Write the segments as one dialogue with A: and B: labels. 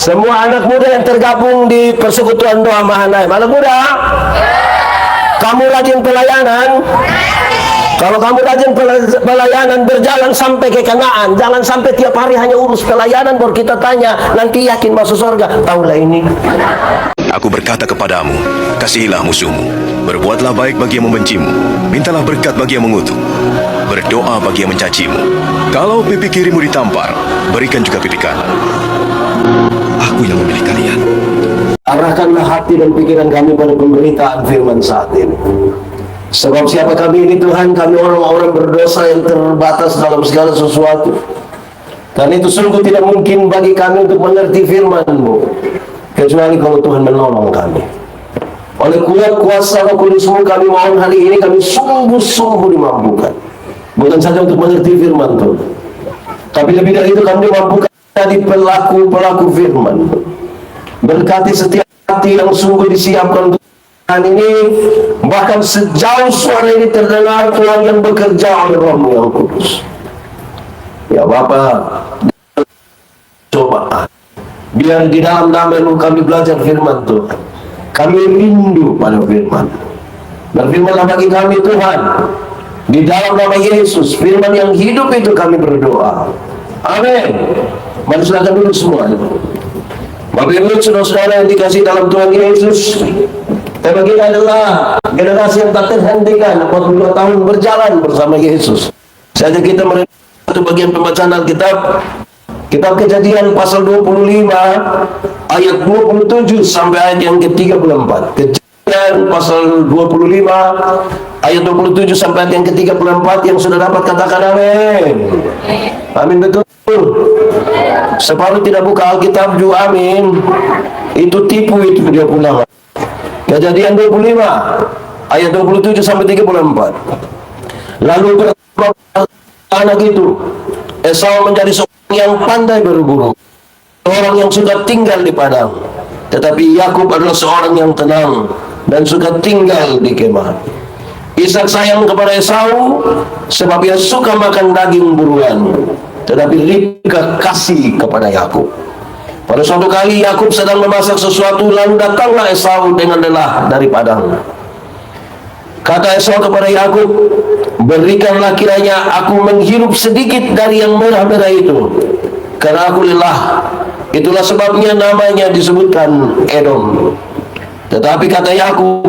A: Semua anak muda yang tergabung di persekutuan doa Mahanaim, anak muda, kamu rajin pelayanan. Kalau kamu rajin pelayanan, berjalan sampai ke Kanaan. Jangan sampai tiap hari hanya urus pelayanan baru kita tanya, nanti yakin masuk surga? Tahulah ini.
B: Aku berkata kepadamu, kasihilah musuhmu, berbuatlah baik bagi yang membencimu, mintalah berkat bagi yang mengutuk, berdoa bagi yang mencacimu. Kalau pipi kirimu ditampar, berikan juga pipi kanan. Aku yang memilih kalian.
A: Arahkanlah hati dan pikiran kami pada pemberitaan firman saat ini. Sebab siapa kami ini Tuhan? Kami orang-orang berdosa yang terbatas dalam segala sesuatu. Dan itu sungguh tidak mungkin bagi kami untuk mengerti firman-Mu, kecuali kalau Tuhan menolong kami. Oleh kuat kuasa Roh Kudus-Mu, kami mohon hari ini kami sungguh-sungguh dimampukan. Bukan saja untuk mengerti firman Tuhan, tapi lebih dari itu kami dimampukan jadi pelaku-pelaku firman. Berkati setiap hati yang sungguh disiapkan untuk ini, bahkan sejauh suara ini terdengar, Tuhan yang bekerja oleh Roh-Mu yang kudus. Ya Bapa, coba biar di dalam nama-Mu kami belajar firman Tuhan. Kami rindu pada firman. Berfirmanlah bagi kami Tuhan, di dalam nama Yesus, firman yang hidup itu kami berdoa. Amin. Mari silakan duduk semua. Bapak Ibu, saudara-saudara yang dikasih dalam Tuhan Yesus, tema kita adalah generasi yang tak terhentikan, 42 tahun berjalan bersama Yesus. Saja kita merenung satu bagian pembacaan Alkitab, Kitab Kejadian pasal 25 ayat 27 sampai ayat yang ke-34. Kejadian pasal 25 ayat 27 sampai ayat yang ke-34. Yang sudah dapat katakan amin. Amin, betul. Separuh tidak buka Alkitab juga amin. Itu tipu, itu dia pulang. Kejadian 25 ayat 27 sampai 34. Lalu anak itu Esau menjadi seorang yang pandai berburu, orang yang suka tinggal di padang, tetapi Yakub adalah seorang yang tenang dan suka tinggal di kemah. Ishak sayang kepada Esau sebab ia suka makan daging buruan, tetapi Ribka kasih kepada Yakub. Pada suatu kali Yakub sedang memasak sesuatu, lalu datanglah Esau dengan lelah dari padang. Kata Esau kepada Yakub, berikanlah kiranya aku menghirup sedikit dari yang merah-merah itu, karena aku lelah. Itulah sebabnya namanya disebutkan Edom. Tetapi kata Yakub,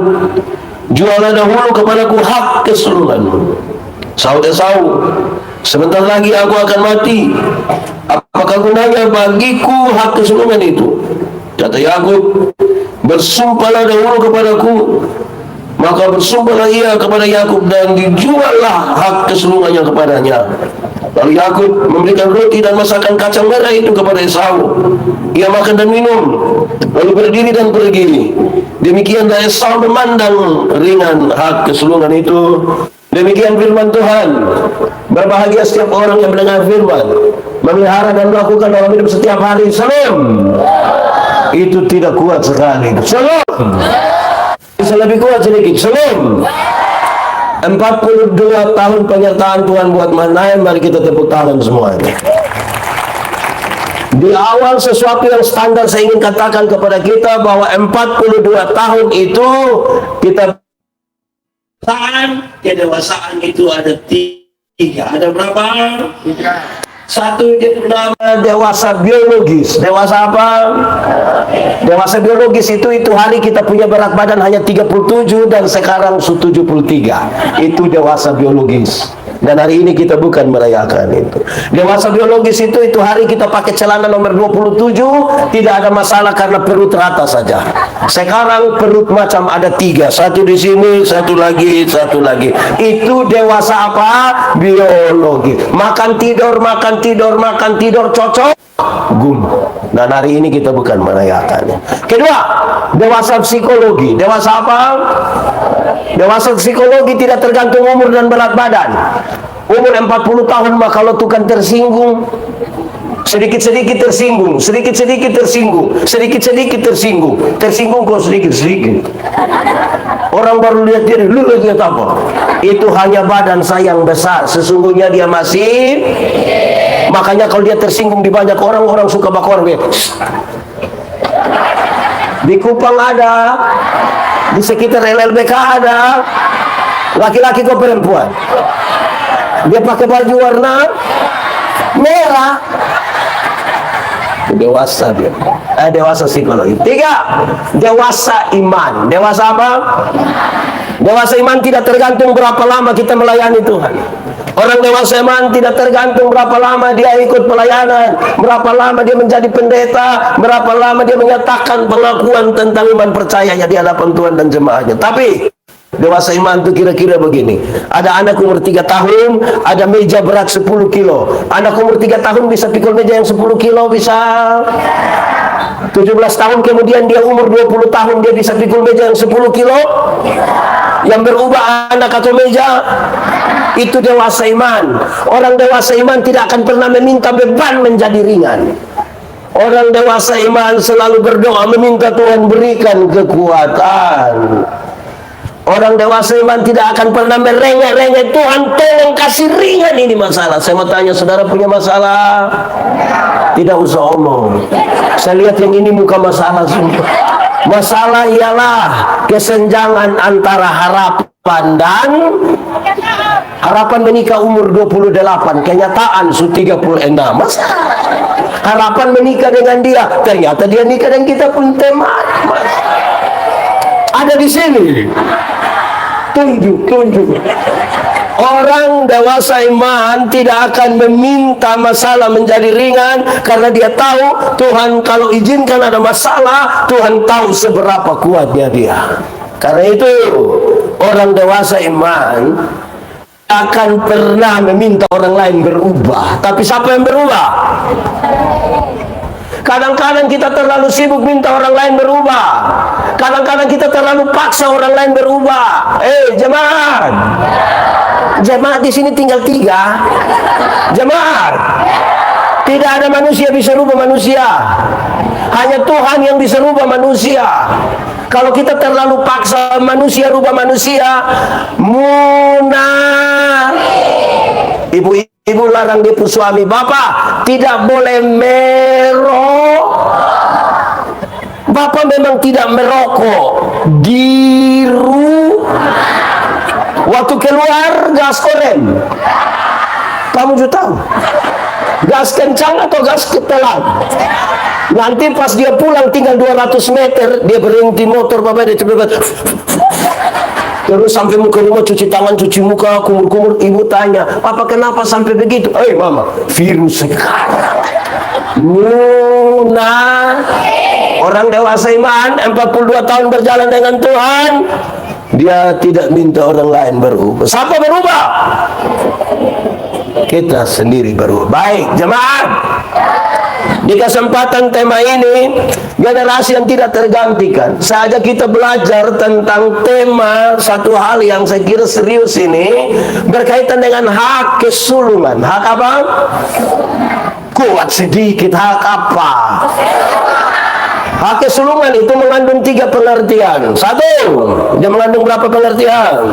A: jualah dahulu kepadaku hak kesulunganmu. Sahut Esau, sebentar lagi aku akan mati. Apakah gunanya bagiku hak kesulungan itu? Kata Yakub, bersumpahlah dahulu kepadaku. Maka bersumpahlah ia kepada Yakub dan dijuallah hak kesulungannya kepadanya. Lalu Yakub memberikan roti dan masakan kacang merah itu kepada Esau. Ia makan dan minum, lalu berdiri dan pergi. Demikianlah Esau memandang ringan hak kesulungan itu. Demikian firman Tuhan. Berbahagia setiap orang yang mendengar firman, memelihara dan melakukan dalam hidup setiap hari. Salam. Itu tidak kuat sekali. Salam. Bisa lebih kuat sedikit. Salam. 42 tahun penyertaan Tuhan buat Mahanaim. Mari kita tepuk tangan semuanya. Di awal sesuatu yang standar saya ingin katakan kepada kita bahwa 42 tahun itu kita kedewasaan itu ada 3. Ada berapa? 3. Satu itu nama dewasa biologis. Dewasa apa? Dewasa biologis itu hari kita punya berat badan hanya 37 dan sekarang 73. Itu dewasa biologis. Dan hari ini kita bukan merayakan itu. Dewasa biologis itu hari kita pakai celana nomor 27, tidak ada masalah karena perut rata saja. Sekarang perut macam ada 3, satu di sini, satu lagi. Itu dewasa apa? Biologi. Makan tidur, cocok guna. Dan hari ini kita bukan merayakannya. Kedua, dewasa psikologi. Dewasa apa? Dewasa psikologi tidak tergantung umur dan berat badan. Umur 40 tahun mah kalau tukang tersinggung, sedikit-sedikit tersinggung, tersinggung kok sedikit-sedikit. Orang baru lihat dia, lu lihat apa? Itu hanya badan saya yang besar, sesungguhnya dia masih. Makanya kalau dia tersinggung di banyak orang suka bakor. Di Kupang ada, di sekitar LLBK ada. Laki-laki kok perempuan? Dia pakai baju warna merah. Dewasa dia. Dewasa psikologi. 3, dewasa iman. Dewasa apa? Dewasa iman tidak tergantung berapa lama kita melayani Tuhan. Orang dewasa iman tidak tergantung berapa lama dia ikut pelayanan, berapa lama dia menjadi pendeta, berapa lama dia menyatakan pengakuan tentang iman percayanya di hadapan Tuhan dan jemaatnya. Tapi dewasa iman itu kira-kira begini. Ada anak umur 3 tahun, ada meja berat 10 kilo. Anak umur 3 tahun bisa pikul meja yang 10 kilo, bisa 17 tahun kemudian dia umur 20 tahun dia bisa pikul meja yang 10 kilo. Yang berubah anak atau meja, itu dewasa iman. Orang dewasa iman tidak akan pernah meminta beban menjadi ringan. Orang dewasa iman selalu berdoa meminta Tuhan berikan kekuatan. Orang dewasa iman tidak akan pernah merengek-rengek, Tuhan tolong kasih ringan ini masalah. Saya mau tanya, saudara punya masalah? Tidak usah omong. Saya lihat yang ini muka masalah semua. Masalah ialah kesenjangan antara harapan dan harapan menikah umur 28, kenyataan su 36. Harapan menikah dengan dia, ternyata dia nikah dengan kita pun teman. Ada di sini. Tunjuk. Orang dewasa iman tidak akan meminta masalah menjadi ringan, karena dia tahu Tuhan kalau izinkan ada masalah, Tuhan tahu seberapa kuatnya dia. Karena itu orang dewasa iman akan pernah meminta orang lain berubah. Tapi siapa yang berubah? Kadang-kadang kita terlalu sibuk minta orang lain berubah. Kadang-kadang kita terlalu paksa orang lain berubah. Jemaat. Jemaat di sini tinggal 3. Jemaat. Tidak ada manusia bisa rubah manusia. Hanya Tuhan yang bisa rubah manusia. Kalau kita terlalu paksa manusia rubah manusia, munafik. Ibu larang dia pun suami, bapak tidak boleh merokok. Bapak memang tidak merokok di rumah. Waktu keluar gas korem, kamu juga tahu, gas kencang atau gas ketelan. Nanti pas dia pulang tinggal 200 meter, dia berhenti motor, bapak dia coba terus sampai muka rumah cuci tangan, cuci muka, kumur-kumur. Ibu tanya, papa kenapa sampai begitu? Mama, virus sekarang. Orang dewasa iman 42 tahun berjalan dengan Tuhan, dia tidak minta orang lain berubah. Siapa berubah? Kita sendiri berubah. Baik, jemaat. Di kesempatan tema ini, generasi yang tidak tergantikan, saja kita belajar tentang tema satu hal yang saya kira serius ini, berkaitan dengan hak kesulungan. Hak apa? Kuat sedikit, hak apa? Hak kesulungan itu mengandung 3 pengertian. 1, dia mengandung berapa pengertian?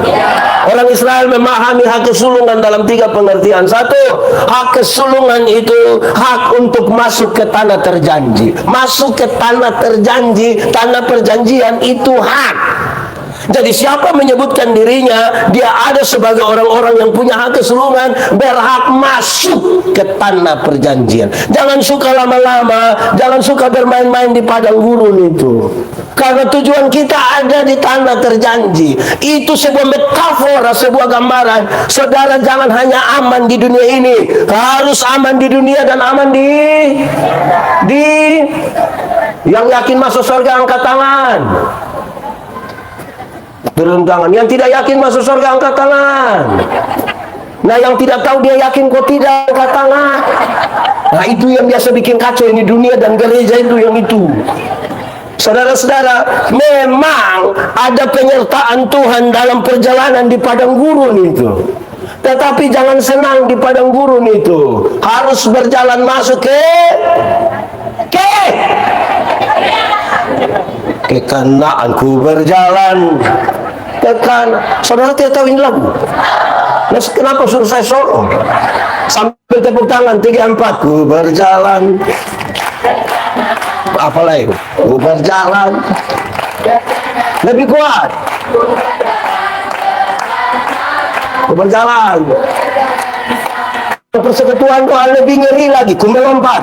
A: Orang Israel memahami hak kesulungan dalam 3 pengertian. 1, hak kesulungan itu hak untuk masuk ke tanah terjanji. Masuk ke tanah terjanji, tanah perjanjian itu hak. Jadi siapa menyebutkan dirinya dia ada sebagai orang-orang yang punya hak kesulungan, berhak masuk ke tanah perjanjian. Jangan suka lama-lama, jangan suka bermain-main di padang gurun itu. Karena tujuan kita ada di tanah terjanji. Itu sebuah metafora, sebuah gambaran. Saudara jangan hanya aman di dunia ini, harus aman di dunia dan aman di yang yakin masuk surga angkat tangan. Turun tangan. Yang tidak yakin masuk surga angkat tangan. Nah, yang tidak tahu dia yakin kok tidak, angkat tangan. Nah, itu yang biasa bikin kacau ini dunia dan gereja itu yang itu. Saudara-saudara, memang ada penyertaan Tuhan dalam perjalanan di padang gurun itu. Tetapi jangan senang di padang gurun itu. Harus berjalan masuk ke Kanaan, ku berjalan ke Kanaan. Saudara tidak tahu ini lagu? Nah, kenapa suruh saya solo? Sambil tepuk tangan 3-4, ku berjalan. Apalagi ku berjalan lebih kuat. Ku berjalan. Persekutuan Tuhan lebih ngeri lagi. Ku melompat.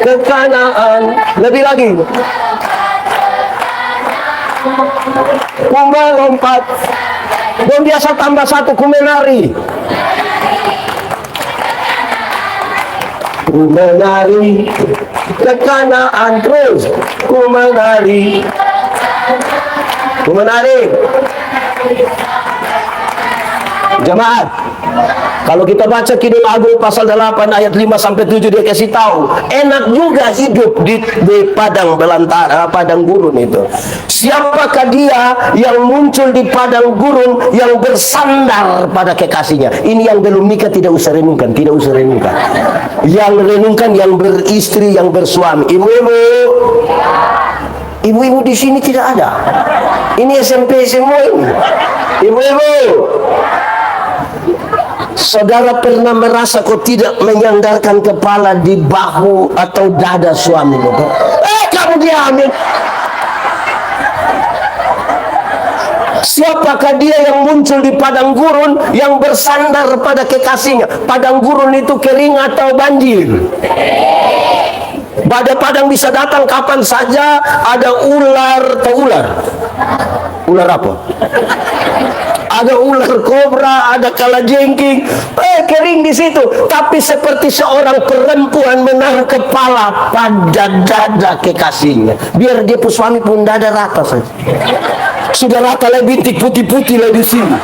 A: Ke Kanaan lebih lagi. Ku melompat. Dan biasa tambah satu, ku menari. Ku menari ke Kanaan terus. Ku menari. Ku menari. Jemaat, kalau kita baca Kidung Agung pasal 8 ayat 5 sampai 7, dia kasih tahu, enak juga hidup di padang belantara, padang gurun itu. Siapakah dia yang muncul di padang gurun yang bersandar pada kekasihnya? Ini yang belum nikah tidak usah renungkan, tidak usah renungkan. Yang renungkan yang beristri, yang bersuami. Ibu-ibu, ibu-ibu di sini tidak ada. Ini SMP semua ini. Ibu-ibu, saudara pernah merasa kau tidak menyandarkan kepala di bahu atau dada suamimu? Kamu diamin. Siapakah dia yang muncul di padang gurun yang bersandar pada kekasihnya? Padang gurun itu kering atau banjir? Badai padang bisa datang kapan saja. Ada ular atau ular? Ular apa? Ada ular kobra, ada kalajengking, kering di situ. Tapi seperti seorang perempuan menaruh kepala pada dada kekasihnya, biar dia pun suami pun dada rata saja. Sudah rata lah, bintik putih-putih lah di sini.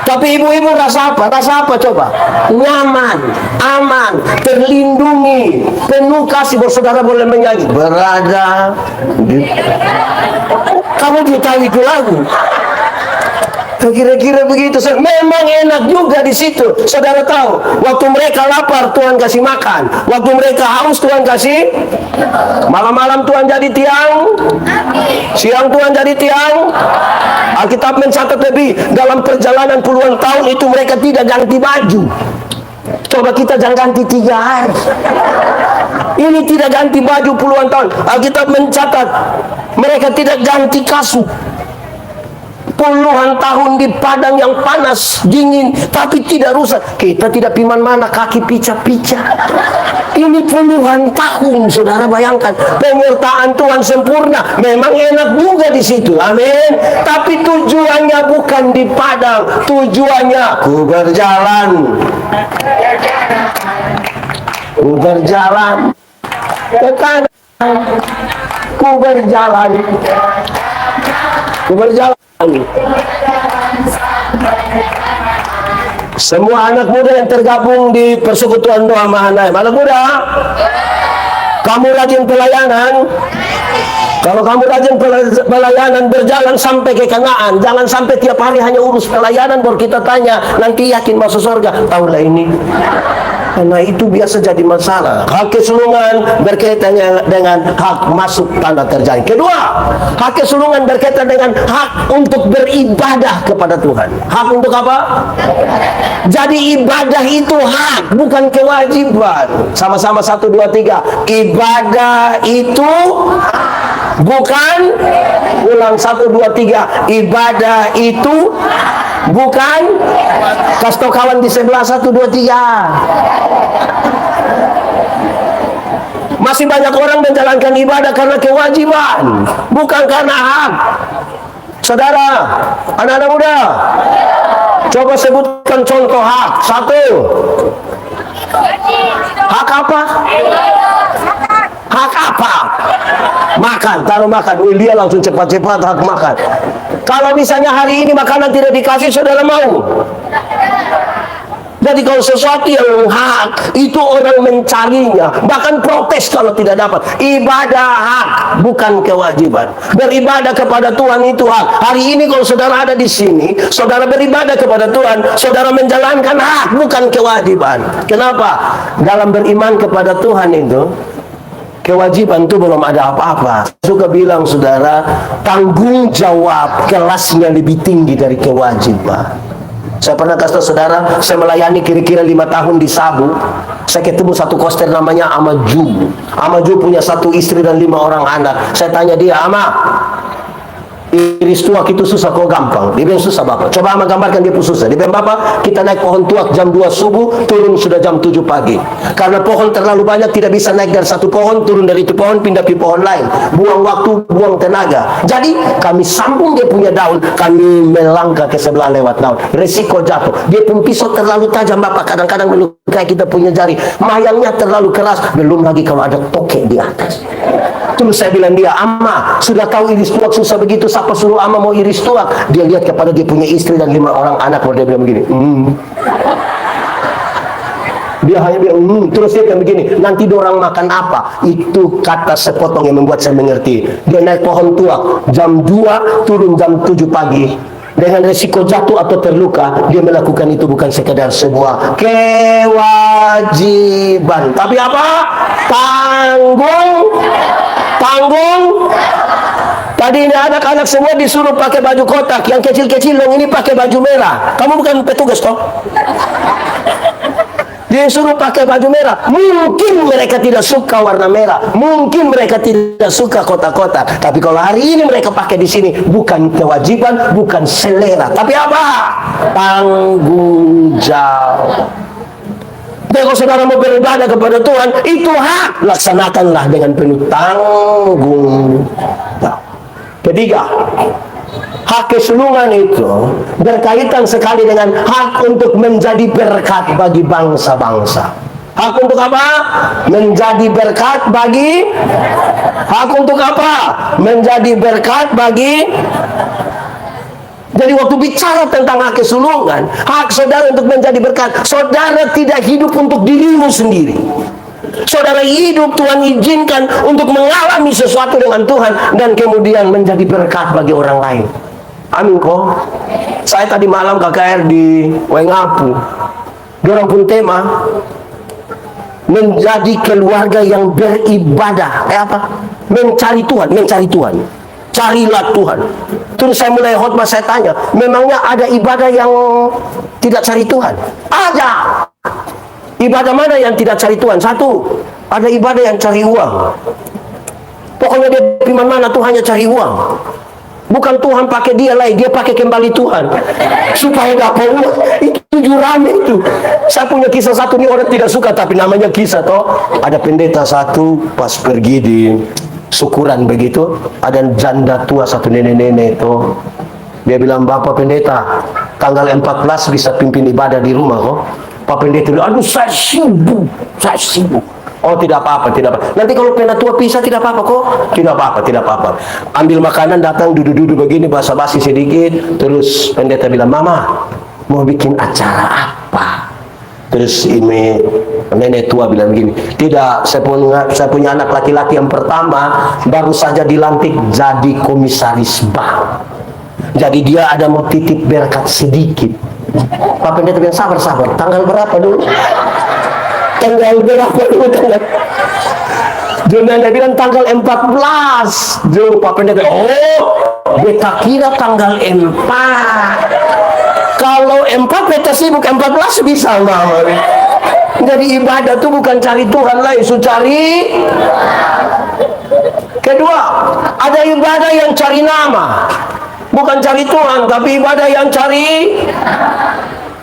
A: Tapi ibu-ibu rasa apa? Rasa apa coba? Nyaman, aman, terlindungi, penuh kasih. Saudara boleh menyanyi, berada di... Kamu juga tahu itu lagu. Kira-kira begitu. Memang enak juga di situ. Saudara tahu, waktu mereka lapar Tuhan kasih makan, waktu mereka haus Tuhan kasih. Malam-malam Tuhan jadi tiang, siang Tuhan jadi tiang. Alkitab mencatat lebih, dalam perjalanan puluhan tahun itu mereka tidak ganti baju. Coba kita jangan ganti 3 hari. Ini tidak ganti baju puluhan tahun. Alkitab mencatat mereka tidak ganti kasut. Puluhan tahun di padang yang panas, dingin, tapi tidak rusak. Kita tidak piman mana kaki pica-pica. Ini puluhan tahun, saudara bayangkan. Penyertaan Tuhan sempurna. Memang enak juga di situ, amin. Tapi tujuannya bukan di padang. Tujuannya, ku berjalan. Ku berjalan ke kanan. Ku berjalan. Ku berjalan. Semua anak muda yang tergabung di Persekutuan Doa Mahanaim, anak muda, kamu rajin pelayanan. Kalau kamu rajin pelayanan, berjalan sampai ke Kanaan. Jangan sampai tiap hari hanya urus pelayanan baru kita tanya, nanti yakin masuk surga? Tahulah ini. Karena itu biasa jadi masalah. Hak kesulungan berkaitan dengan hak masuk tanah terjadi. Kedua, hak kesulungan berkaitan dengan hak untuk beribadah kepada Tuhan. Hak untuk apa? Jadi ibadah itu hak, bukan kewajiban. Sama-sama 1, 2, 3. Ibadah itu bukan. Ulang 1, 2, 3. Ibadah itu bukan. Kasih tau kawan di sebelah, 1, 2, 3. Masih banyak orang menjalankan ibadah karena kewajiban, bukan karena hak. Saudara, anak-anak muda, coba sebutkan contoh hak. 1. Hak apa? Hak apa? Makan, taruh makan. Dia langsung cepat-cepat hak makan. Kalau misalnya hari ini makanan tidak dikasih, saudara mau? Jadi kalau sesuatu yang hak, itu orang mencarinya, bahkan protes kalau tidak dapat. Ibadah hak, bukan kewajiban. Beribadah kepada Tuhan itu hak. Hari ini kalau saudara ada di sini, saudara beribadah kepada Tuhan, saudara menjalankan hak, bukan kewajiban. Kenapa? Dalam beriman kepada Tuhan itu, kewajiban itu belum ada apa-apa. Suka bilang saudara, tanggung jawab kelasnya lebih tinggi dari kewajiban. Saya pernah kasih tahu saudara, saya melayani kira-kira 5 tahun di Sabu. Saya ketemu satu koster namanya Amaju. Amaju punya 1 istri dan 5 orang anak. Saya tanya dia, Ama, iris tuak itu susah kok gampang? Dia bilang susah Bapak. Coba Ama gambarkan dia pun susah. Dia bilang Bapak, kita naik pohon tuak jam 2 subuh, turun sudah jam 7 pagi. Karena pohon terlalu banyak, tidak bisa naik dari satu pohon, turun dari itu pohon, pindah ke pohon lain. Buang waktu, buang tenaga. Jadi kami sambung dia punya daun, kami melangkah ke sebelah lewat daun. Resiko jatuh. Dia pun pisau terlalu tajam Bapak, kadang-kadang melukai kita punya jari. Mayangnya terlalu keras, belum lagi kalau ada tokek di atas. Terus saya bilang dia, Ama, sudah tahu iris tuak susah begitu, siapa suruh Ama mau iris tuak? Dia lihat kepada dia punya istri dan 5 orang anak, dia bilang begini, Dia hanya bilang, terus dia bilang begini, nanti dorang makan apa? Itu kata sepotong yang membuat saya mengerti. Dia naik pohon tuak, jam 2, turun jam 7 pagi. Dengan resiko jatuh atau terluka, dia melakukan itu bukan sekadar sebuah kewajiban. Tapi apa? Tanggung. Tadi ini anak-anak semua disuruh pakai baju kotak, yang kecil-kecil yang ini pakai baju merah. Kamu bukan petugas toh? Dia suruh pakai baju merah. Mungkin mereka tidak suka warna merah, mungkin mereka tidak suka kotak-kotak. Tapi kalau hari ini mereka pakai di sini, bukan kewajiban, bukan selera, tapi apa? Tanggung jawab. Dan kalau saudara mau beribadah kepada Tuhan, itu hak, laksanakanlah dengan penuh tanggung jawab. Ketiga, hak kesulungan itu berkaitan sekali dengan hak untuk menjadi berkat bagi bangsa-bangsa. Hak untuk apa? Menjadi berkat bagi. Hak untuk apa? Menjadi berkat bagi. Jadi waktu bicara tentang hak kesulungan, hak saudara untuk menjadi berkat, saudara tidak hidup untuk dirimu sendiri. Saudara hidup, Tuhan izinkan untuk mengalami sesuatu dengan Tuhan dan kemudian menjadi berkat bagi orang lain. Amin kok. Saya tadi malam KKR di Wengapu. Dorang pun tema menjadi keluarga yang beribadah. Apa? Mencari Tuhan, mencari Tuhan. Carilah Tuhan. Terus saya mulai khotbah, saya tanya, memangnya ada ibadah yang tidak cari Tuhan? Ada. Ibadah mana yang tidak cari Tuhan? Satu, ada ibadah yang cari uang. Pokoknya dia firman mana Tuhannya cari uang. Bukan Tuhan pakai dia lain, dia pakai kembali Tuhan supaya dapat uang. Itu jurame itu. Saya punya kisah satu, ini orang tidak suka tapi namanya kisah toh. Ada pendeta satu pas pergi di syukuran begitu, ada janda tua satu, nenek-nenek itu. Dia bilang, Bapak pendeta, tanggal 14 bisa pimpin ibadah di rumah kok. Pak pendeta bilang, aduh saya sibuk. Oh tidak apa-apa, tidak apa. Nanti kalau penatua pisah tidak apa-apa kok. Tidak apa-apa. Ambil makanan, datang duduk-duduk begini, basa-basi sedikit. Terus pendeta bilang, Mama, mau bikin acara apa? Terus ini nenek tua bilang begini, tidak, saya punya anak laki-laki yang pertama baru saja dilantik jadi komisaris bank. Jadi dia ada mau titip berkat sedikit. Pak pendeta bilang, sabar, tanggal berapa dulu? Tanggal berapa dulu? Dia bilang tanggal 14. Jauh Pak pendeta, beta kira tanggal 4. Kalau 4 beta sibuk, 14 bisa Mama. Jadi ibadah itu bukan cari Tuhan lah, itu cari. Kedua, ada ibadah yang cari nama. Bukan cari Tuhan, tapi ibadah yang cari.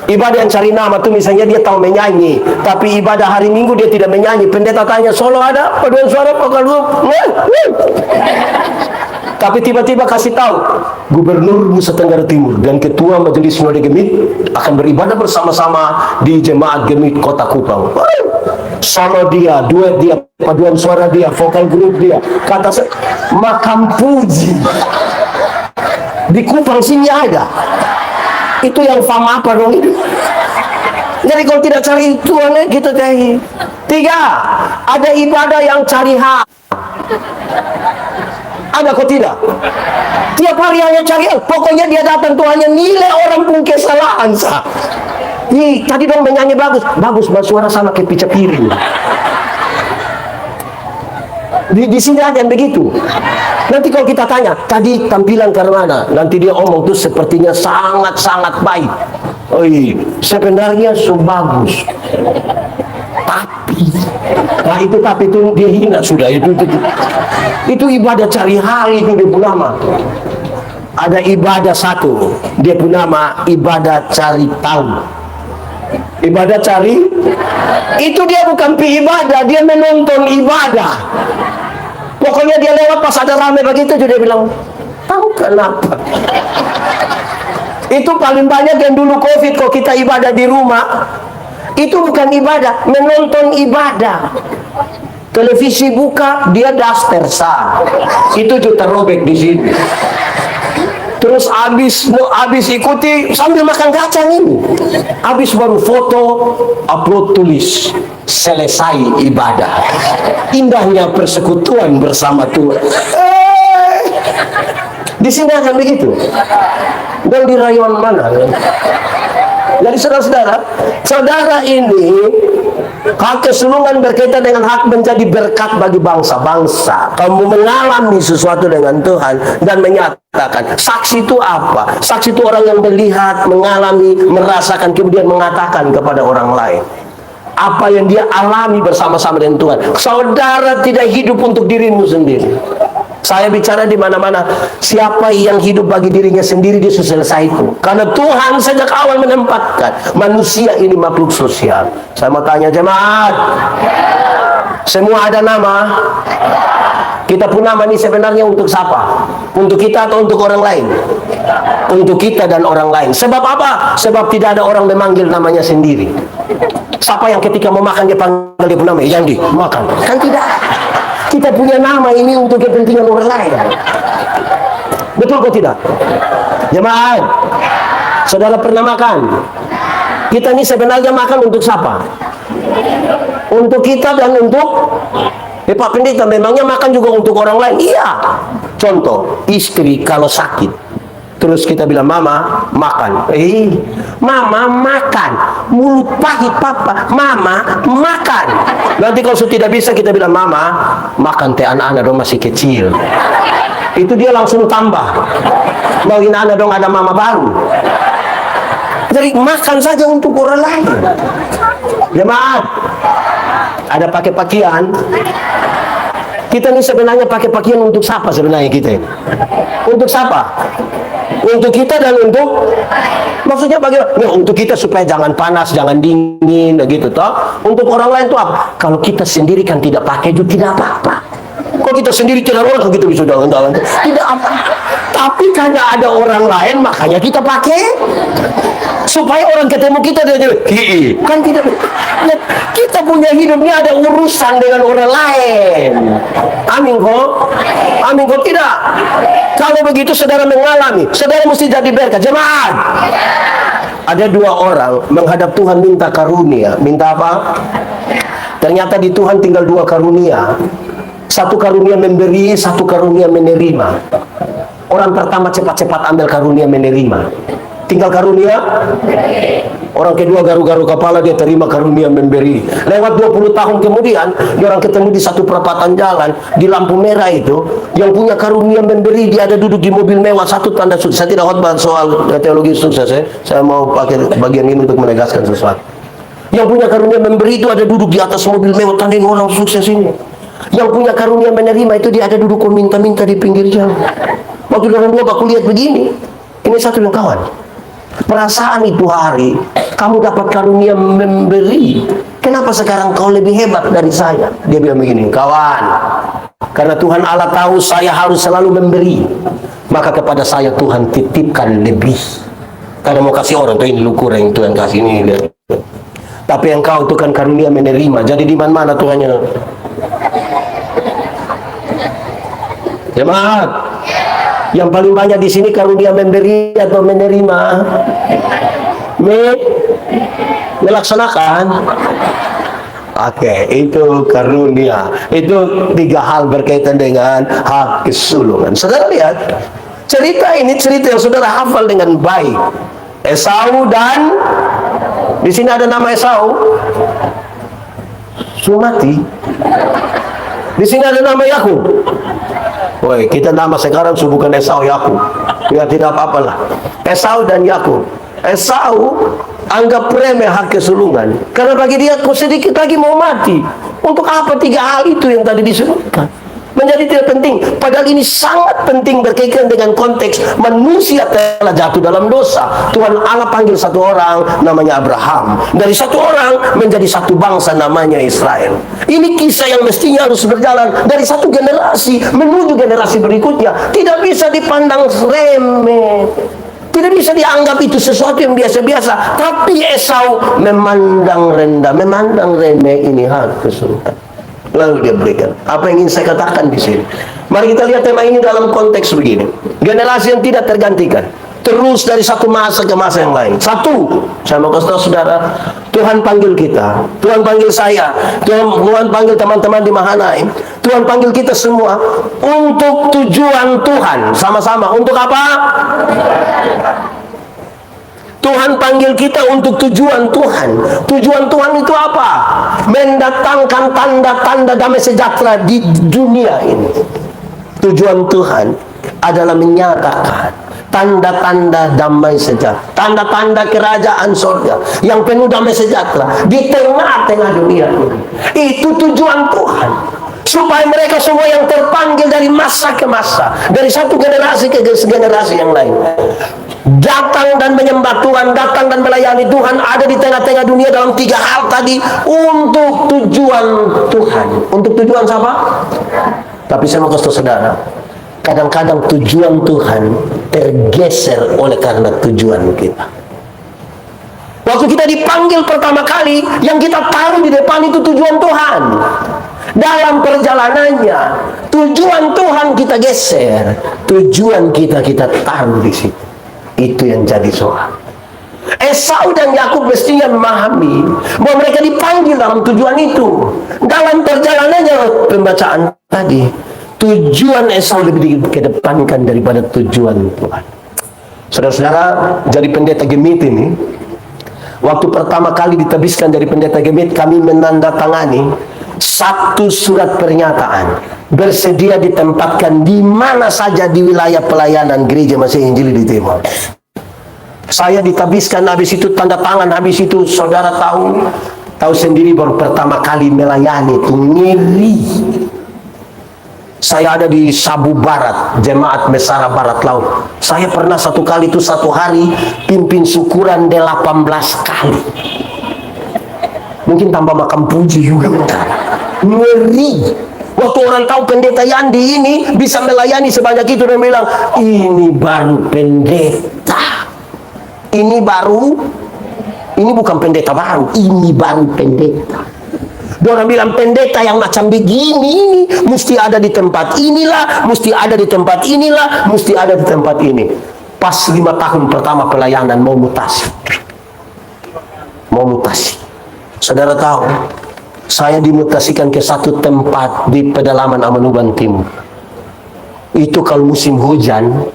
A: Ibadah yang cari nama tuh misalnya dia tahu menyanyi, tapi ibadah hari Minggu dia tidak menyanyi. Pendeta tanya, solo ada? Paduan suara, vokal grup? Tapi tiba-tiba kasih tahu, Gubernur Nusa Tenggara Timur dan Ketua Majelis Sinode Gemit akan beribadah bersama-sama di Jemaat Gemit Kota Kupang. Solo dia, duet dia, paduan suara dia, vokal grup dia. Kata saya, makam puji. Di Kupang sini ada. Itu yang fama apa dong itu? Jadi kalau tidak cari Tuhan, kita cari. 3, ada ibadah yang cari hak. Ada kok tidak? Tiap hari hanya cari hak. Pokoknya dia datang Tuhannya nilai orang pun kesalahan sah. Nih, tadi dong menyanyi bagus, suara sama kayak pica piring. Di sini ada yang begitu. Nanti kalau kita tanya, tadi tampilan karena mana? Nanti dia omong tuh sepertinya sangat-sangat baik. Oi, sebenarnya bagus. Tapi, nah itu dia hina sudah itu ibadah cari hal itu dia pun nama. Ada ibadah satu, dia pun nama ibadah cari tahu. Ibadah cari, itu dia bukan ibadah, dia menonton ibadah. Pokoknya dia lewat pas ada rame begitu, dia bilang, tahu kenapa? Itu paling banyak yang dulu COVID, kok kita ibadah di rumah. Itu bukan ibadah, menonton ibadah. Televisi buka, dia daster sah. Itu juga terobek di sini. Terus habis ikuti sambil makan kacang ini. Habis baru foto, upload tulis. Selesai ibadah. Indahnya persekutuan bersama Tuhan. Di sini akan begitu. Dan di rayuan mana? Jadi saudara ini hak kesulungan berkaitan dengan hak menjadi berkat bagi bangsa-bangsa. Kamu mengalami sesuatu dengan Tuhan dan menyatakan. Saksi itu apa? Saksi itu orang yang melihat, mengalami, merasakan, kemudian mengatakan kepada orang lain apa yang dia alami bersama-sama dengan Tuhan. Saudara tidak hidup untuk dirimu sendiri. Saya bicara di mana-mana, siapa yang hidup bagi dirinya sendiri, dia selesai itu. Karena Tuhan sejak awal menempatkan manusia ini makhluk sosial. Saya mau tanya jemaat, semua ada nama. Kita pun nama ini sebenarnya untuk siapa? Untuk kita atau untuk orang lain? Untuk kita dan orang lain. Sebab apa? Sebab tidak ada orang memanggil namanya sendiri. Siapa yang ketika mau makan dia panggil dia pun nama, yang makan? Kan tidak. Kita punya nama ini untuk kepentingan orang lain. Betul kok tidak? Jemaat, saudara pernah makan? Kita ini sebenarnya makan untuk siapa? Untuk kita dan untuk Pak Pendeta, memangnya makan juga untuk orang lain? Iya. Contoh, istri kalau sakit, terus kita bilang, mama makan. Mama makan. Mulut pahit papa. Mama makan. Nanti kalau tidak bisa kita bilang, mama makan teh, anak-anak dong masih kecil. Itu dia langsung tambah. Bagi anak dong ada mama baru. Jadi makan saja untuk orang lain. Jemaat, ada pakai pakaian. Kita ini sebenarnya pakai pakaian untuk siapa sebenarnya kita? Untuk siapa? Untuk kita dan untuk, maksudnya bagaimana? Ya, untuk kita supaya jangan panas, jangan dingin, gitu toh. Untuk orang lain itu apa? Kalau kita sendiri kan tidak pakai juga tidak apa-apa. Kok kita sendiri tidak orang kita bisa jalan-jalan? Tidak apa. Tapi karena ada orang lain makanya kita pakai. Supaya orang ketemu kita dia kan tidak. Kita punya hidupnya ada urusan dengan orang lain. Amin kok? Amin kok tidak? Kalau begitu saudara mengalami, saudara mesti jadi berkat. Jemaat, ada dua orang menghadap Tuhan minta karunia. Minta apa? Ternyata di Tuhan tinggal dua karunia. Satu karunia memberi, satu karunia menerima. Orang pertama cepat-cepat ambil karunia menerima. Tinggal karunia. Orang kedua garu-garu kepala, dia terima karunia memberi. Lewat 20 tahun kemudian, dia orang ketemu di satu perapatan jalan, di lampu merah itu, yang punya karunia memberi, dia ada duduk di mobil mewah. Satu tanda sukses. Saya tidak khotbah soal teologi sukses, saya mau pakai bagian ini untuk menegaskan sesuatu. Yang punya karunia memberi itu ada duduk di atas mobil mewah, tanda orang sukses ini. Yang punya karunia menerima itu dia ada duduk minta-minta di pinggir jalan. Waktu orang dua aku lihat begini, ini satu yang kawan. Perasaan itu hari kamu dapat karunia memberi, kenapa sekarang kau lebih hebat dari saya? Dia bilang begini, kawan, karena Tuhan Allah tahu saya harus selalu memberi, maka kepada saya Tuhan titipkan lebih. Karena mau kasih orang tuh ini lu kurang, Tuhan kasih ini. Tapi engkau itu kan karunia menerima. Jadi di mana Tuhannya? Jemaat, yang paling banyak di sini karunia memberi atau menerima? Melaksanakan. Oke, itu karunia. Itu tiga hal berkaitan dengan hak kesulungan. Saudara lihat, cerita ini cerita yang saudara hafal dengan baik. Esau dan di sini ada nama Esau. Sumati. Di sini ada nama Yakub. Woi, kita nama sekarang bukan Esau Yakub. Ya tidak apa-apalah. Esau dan Yakub. Esau anggap remeh hak kesulungan, karena bagi dia kok sedikit lagi mau mati. Untuk apa 3 hal itu yang tadi disebutkan? Menjadi tidak penting. Padahal ini sangat penting berkaitan dengan konteks manusia telah jatuh dalam dosa. Tuhan Allah panggil satu orang namanya Abraham. Dari satu orang menjadi satu bangsa namanya Israel. Ini kisah yang mestinya harus berjalan dari satu generasi menuju generasi berikutnya. Tidak bisa dipandang remeh. Tidak bisa dianggap itu sesuatu yang biasa-biasa. Tapi Esau memandang rendah, memandang remeh ini hak kesulungan. Lalu dia berikan. Apa yang ingin saya katakan di sini? Mari kita lihat tema ini dalam konteks begini. Generasi yang tidak tergantikan. Terus dari satu masa ke masa yang lain. Satu, saya mau kasih tahu saudara, Tuhan panggil kita. Tuhan panggil saya. Tuhan panggil teman-teman di Mahanaim. Tuhan panggil kita semua untuk tujuan Tuhan. Sama-sama. Untuk apa? Tuhan panggil kita untuk tujuan Tuhan. Tujuan Tuhan itu apa? Mendatangkan tanda-tanda damai sejahtera di dunia ini. Tujuan Tuhan adalah menyatakan tanda-tanda damai sejahtera, tanda-tanda kerajaan surga yang penuh damai sejahtera di tengah-tengah dunia ini. Itu tujuan Tuhan. Supaya mereka semua yang terpanggil dari masa ke masa, dari satu generasi ke generasi yang lain, datang dan menyembah Tuhan, datang dan melayani Tuhan, ada di tengah-tengah dunia dalam 3 hal tadi untuk tujuan Tuhan. Untuk tujuan siapa? Tapi saya mau kasih tahu saudara, kadang-kadang tujuan Tuhan tergeser oleh karena tujuan kita. Waktu kita dipanggil pertama kali, yang kita taruh di depan itu tujuan Tuhan. Dalam perjalanannya, tujuan Tuhan kita geser, tujuan kita taruh di situ. Itu yang jadi soal. Esau dan Yakub mestinya memahami bahwa mereka dipanggil dalam tujuan itu. Dalam perjalanannya pembacaan tadi, tujuan Esau lebih dikedepankan daripada tujuan Tuhan. Saudara-saudara, jadi pendeta Gemit ini, waktu pertama kali ditabiskan dari pendeta Gemit, kami menandatangani satu surat pernyataan bersedia ditempatkan di mana saja di wilayah pelayanan gereja Masih Injili di Timur. Saya ditabiskan, habis itu tanda tangan, habis itu saudara tahu sendiri baru pertama kali melayani itu ngeri. Saya ada di Sabu Barat, Jemaat Mesara Barat Laut. Saya pernah satu kali itu satu hari pimpin syukuran 18 kali. Mungkin tambah makam puji juga. Ngeri. Waktu orang tahu pendeta Yandi ini bisa melayani sebanyak itu, dan bilang, ini baru pendeta. Ini bukan pendeta baru, ini baru pendeta. Orang bilang pendeta yang macam begini ini mesti ada di tempat inilah, mesti ada di tempat inilah, mesti ada di tempat ini. Pas 5 tahun pertama pelayanan mau mutasi. Saudara tahu, saya dimutasikan ke satu tempat di pedalaman Amanuban Timur. Itu kalau musim hujan,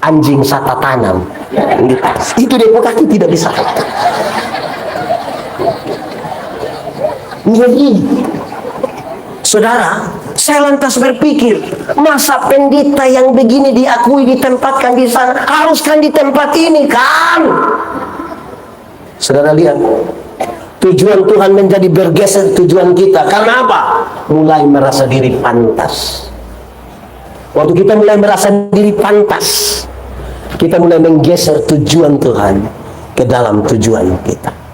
A: anjing sata tanam. Itu Depok kaki tidak bisa. Jadi, saudara, saya lantas berpikir, masa pendeta yang begini diakui ditempatkan di sana, haruskan di tempat ini kan? Saudara lihat, tujuan Tuhan menjadi bergeser tujuan kita. Karena apa? Mulai merasa diri pantas. Waktu kita mulai merasa diri pantas, kita mulai menggeser tujuan Tuhan ke dalam tujuan kita.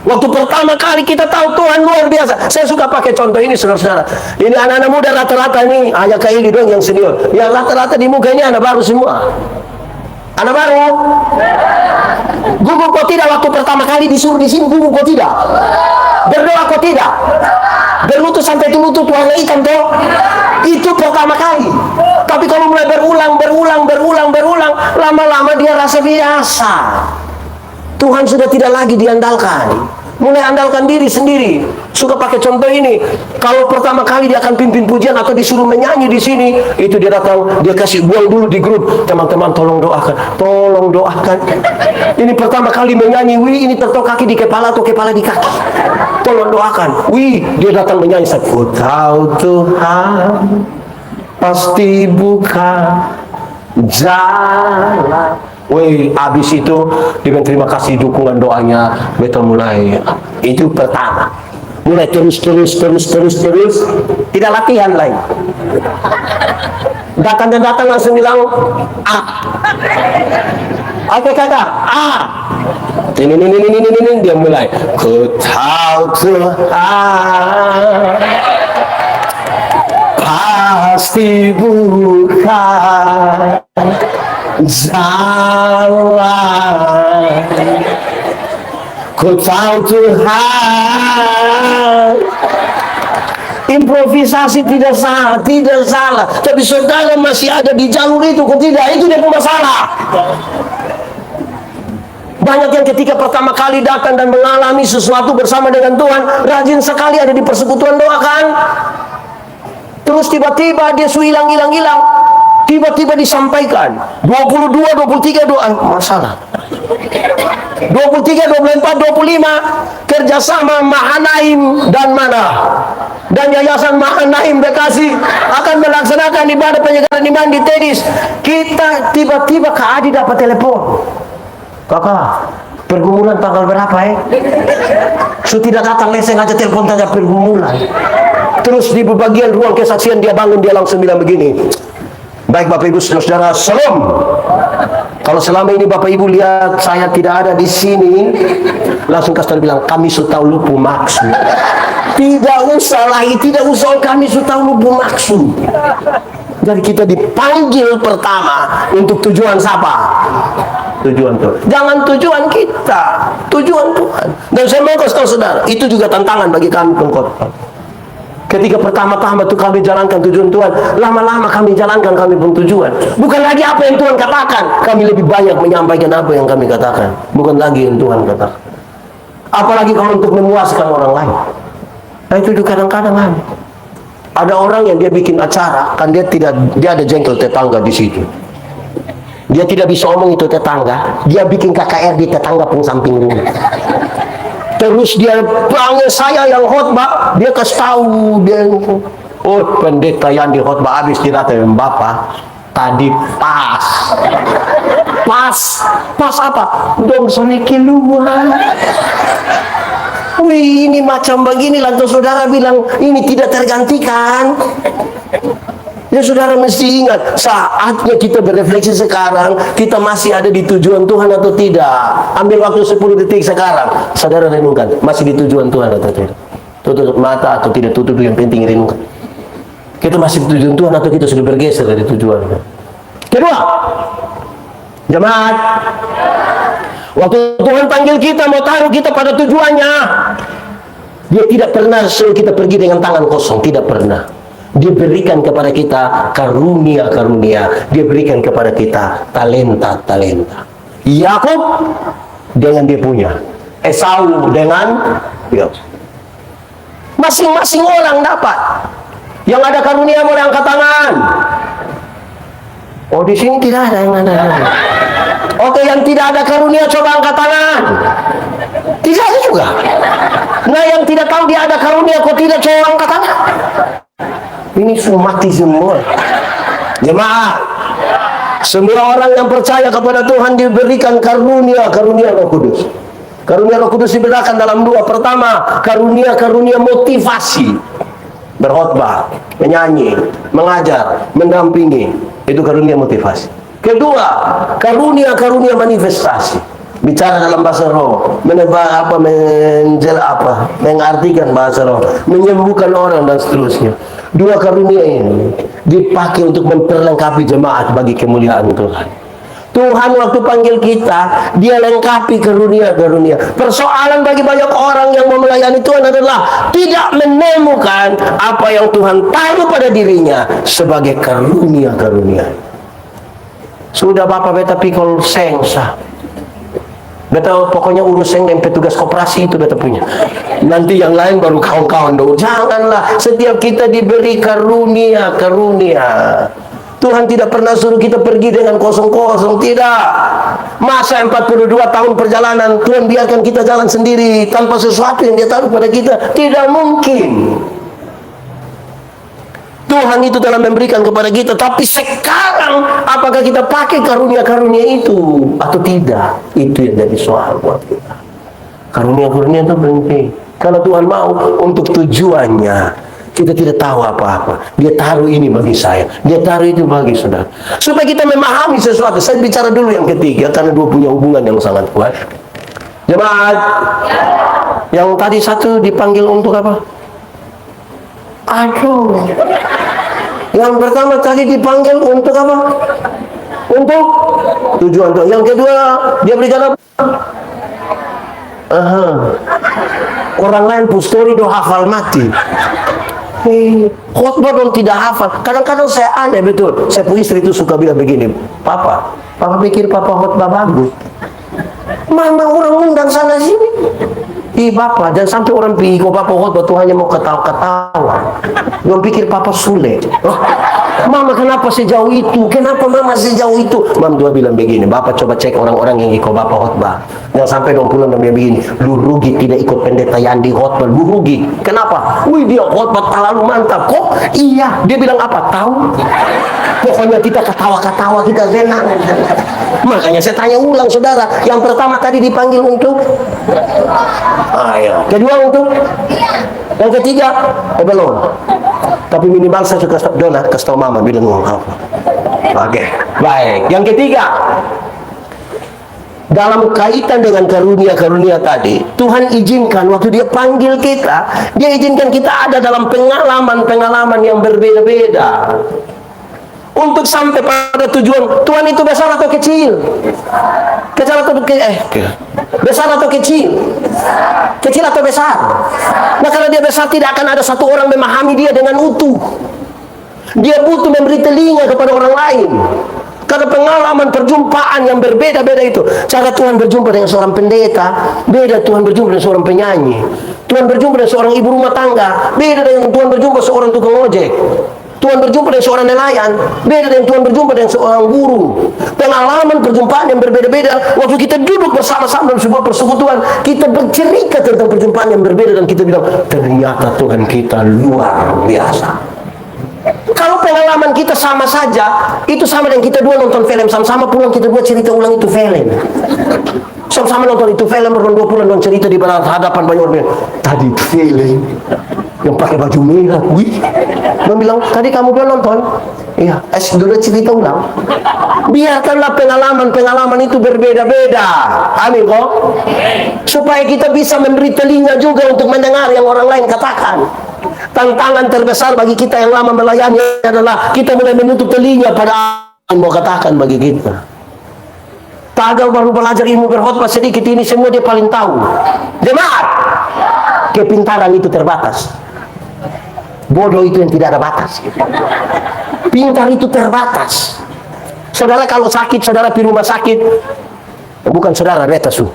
A: Waktu pertama kali kita tahu Tuhan luar biasa. Saya suka pakai contoh ini, saudara-saudara. Ini anak-anak muda rata-rata ini, hanya kayak ini dong yang senior. Yang rata-rata di muka ini anak baru semua. Anak baru. Gugup kok tidak waktu pertama kali disuruh di sini? Gugup kok tidak? Berdoa kok tidak? Berlutut sampai lutut warna hitam toh? Itu pertama kali. Tapi kalau mulai berulang, lama-lama dia rasa biasa. Tuhan sudah tidak lagi diandalkan. Mulai andalkan diri sendiri. Suka pakai contoh ini. Kalau pertama kali dia akan pimpin pujian atau disuruh menyanyi di sini, itu dia datang, dia kasih buang dulu di grup. Teman-teman tolong doakan. Tolong doakan. Ini pertama kali menyanyi, wih, ini tertok kaki di kepala atau kepala di kaki. Tolong doakan. Wih, dia datang menyanyi. Ku tahu Tuhan pasti buka jalan Woi, habis itu dengan terima kasih dukungan doanya, beta mulai. Itu pertama. Mulai terus, tidak latihan lain. Datang langsung bilang A. Oke kakak, A. Ini dia mulai. Ku tahu Tuhan pasti bukan jalan. Ku tahu Tuhan improvisasi tidak salah. Tapi saudara masih ada di jalur itu, kok tidak? Itu dia masalah. Banyak yang ketika pertama kali datang dan mengalami sesuatu bersama dengan Tuhan, rajin sekali ada di persekutuan doa kan? Terus tiba-tiba dia hilang. Tiba-tiba disampaikan 22, 23 doa masalah. 23, 24, 25 kerjasama Mahanaim dan mana? Dan Yayasan Mahanaim Bekasi akan melaksanakan ibadah penyegaran iman di Tedis. Kita tiba-tiba Kak Adi dapat telepon. Kakak, pergumulan tanggal berapa tidak datang leseng aja telepon tanya pergumulan. Terus di bagian ruang kesaksian dia bangun, dia langsung bilang begini. Baik Bapak Ibu Saudara, salam. Kalau selama ini Bapak Ibu lihat saya tidak ada di sini, langsung kasih bilang kami sudah tahu lupa maksud. Tidak usah kami sudah tahu lupa maksud. Jadi kita dipanggil pertama untuk tujuan siapa? Tujuan Tuhan. Jangan tujuan kita, tujuan Tuhan. Dan saya mau kasih tahu saudara, itu juga tantangan bagi kami pengkhotbah. Ketika pertama-tama itu kami jalankan tujuan Tuhan, lama-lama kami jalankan kami pun tujuan. Bukan lagi apa yang Tuhan katakan, kami lebih banyak menyampaikan apa yang kami katakan. Bukan lagi yang Tuhan katakan. Apalagi kalau untuk memuaskan orang lain. Nah itu juga kadang-kadang kan. Ada orang yang dia bikin acara, kan dia ada jengkel tetangga di situ. Dia tidak bisa omong itu tetangga, dia bikin KKR di tetangga pun samping dulu. Terus dia panggil saya yang khotbah, dia kasih tahu dia, oh pendeta yang di khotbah habis diratain Bapak tadi pas apa? Dong sone keluar. Wih, ini macam begini lantas saudara bilang ini tidak tergantikan. Ya saudara mesti ingat, saatnya kita berefleksi sekarang, kita masih ada di tujuan Tuhan atau tidak. Ambil waktu 10 detik sekarang, saudara renungkan, masih di tujuan Tuhan atau tidak. Tutup mata atau tidak tutup, yang penting renungkan. Kita masih di tujuan Tuhan atau kita sudah bergeser dari tujuan. Kedua, jemaat, waktu Tuhan panggil kita, mau taruh kita pada tujuannya, dia tidak pernah suruh kita pergi dengan tangan kosong, tidak pernah. Dia berikan kepada kita karunia-karunia. Dia berikan kepada kita talenta-talenta. Yakub dengan dia punya, Esau dengan dia. Masing-masing orang dapat. Yang ada karunia boleh angkat tangan. Oh di sini tidak ada yang ada. Oke, yang tidak ada karunia coba angkat tangan. Tidak ada juga. Nah yang tidak tahu dia ada karunia kok tidak coba angkat tangan. Ini semua mati semua. Jemaah, semua orang yang percaya kepada Tuhan diberikan karunia Roh Kudus. Karunia Roh Kudus dibedakan dalam dua. Pertama, karunia motivasi, berkhotbah, menyanyi, mengajar, mendampingi. Itu karunia motivasi. Kedua, karunia manifestasi. Bicara dalam bahasa roh, mengartikan bahasa roh, menyembuhkan orang dan seterusnya. Dua karunia ini dipakai untuk memperlengkapi jemaat bagi kemuliaan Tuhan. Tuhan waktu panggil kita, dia lengkapi karunia-karunia. Persoalan bagi banyak orang yang mau melayani Tuhan adalah tidak menemukan apa yang Tuhan taruh pada dirinya sebagai karunia-karunia. Sudah Bapak beta pikul sengsa. Beta pokoknya urus dengan petugas koperasi itu beta punya. Nanti yang lain baru kawan-kawan dong. Janganlah, setiap kita diberi karunia. Tuhan tidak pernah suruh kita pergi dengan kosong-kosong, tidak. Masa 42 tahun perjalanan Tuhan biarkan kita jalan sendiri tanpa sesuatu yang dia taruh pada kita? Tidak mungkin. Tuhan itu telah memberikan kepada kita, tapi sekarang apakah kita pakai karunia-karunia itu atau tidak? Itu yang jadi soal buat kita. Karunia-karunia itu penting. Kalau Tuhan mau untuk tujuannya, kita tidak tahu apa-apa. Dia taruh ini bagi saya, dia taruh itu bagi saudara. Supaya kita memahami sesuatu. Saya bicara dulu yang ketiga, karena dua punya hubungan yang sangat kuat. Jemaat, yang tadi satu dipanggil untuk apa? Aduh. Yang pertama tadi dipanggil untuk apa? Untuk tujuan Tuhan. Yang kedua, dia berikan apa? Orang lain pustori do hafal mati. Khotbah dong tidak hafal. Kadang-kadang saya aneh betul. Saya punya istri itu suka bilang begini, Papa pikir Papa khotbah bagus. Mama orang undang sana sini. Bapak, dan sampai orang pikir kok Papa khotbah Tuhan hanya mau ketawa-ketawa. Dia pikir Papa sulit. Mama kenapa sejauh itu? Kenapa Mama sejauh itu? Mama dua bilang begini, Bapak coba cek orang-orang yang ikut Bapak khotbah. Yang sampai dong pulang dan dia begini, lu rugi tidak ikut pendeta Yandi khotbah, lu rugi. Kenapa? Wih, dia khotbah terlalu mantap. Kok? Iya. Dia bilang apa? Tahu? Pokoknya kita ketawa-ketawa, kita senang. Makanya saya tanya ulang, saudara. Yang pertama tadi dipanggil untuk kedua untuk, yang ketiga belum. Tapi minimal saya suka Dona kasih tahu Mama bilang apa. Oke, baik. Yang ketiga, dalam kaitan dengan karunia-karunia tadi, Tuhan izinkan waktu dia panggil kita, dia izinkan kita ada dalam pengalaman-pengalaman yang berbeda-beda. Untuk sampai pada tujuan. Tuhan itu besar atau kecil? Besar atau besar atau kecil? Kecil atau besar? Nah, kalau dia besar, tidak akan ada satu orang memahami dia dengan utuh. Dia butuh memberi telinga kepada orang lain. Karena pengalaman perjumpaan yang berbeda-beda itu. Cara Tuhan berjumpa dengan seorang pendeta, beda Tuhan berjumpa dengan seorang penyanyi. Tuhan berjumpa dengan seorang ibu rumah tangga, beda dengan Tuhan berjumpa seorang tukang ojek. Tuhan berjumpa dengan seorang nelayan, beda dengan Tuhan berjumpa dengan seorang guru. Pengalaman perjumpaan yang berbeda-beda. Waktu kita duduk bersama-sama dalam sebuah persekutuan, kita bercerita tentang perjumpaan yang berbeda dan kita bilang, ternyata Tuhan kita luar biasa. Kalau pengalaman kita sama saja, itu sama dengan kita dua nonton film, sama-sama pulang kita dua cerita ulang itu film. Sama-sama nonton itu film, berbulan 2 bulan dan cerita di hadapan banyak orang. Tadi film yang pakai baju merah, wih. Dia bilang, tadi kamu udah nonton? Iya, sudah cerita ulang. Biarkanlah pengalaman-pengalaman itu berbeda-beda. Amin kok. Supaya kita bisa memberi telinga juga untuk mendengar yang orang lain katakan. Tantangan terbesar bagi kita yang lama melayani adalah kita mulai menutup telinga pada apa yang mau katakan bagi kita. Tagal baru belajar ilmu berkhotbah sedikit ini, semua dia paling tahu. Jemaat, kepintaran itu terbatas. Bodoh itu yang tidak ada batas. Pintar itu terbatas. Saudara kalau sakit, saudara pergi rumah sakit, bukan saudara, beta su.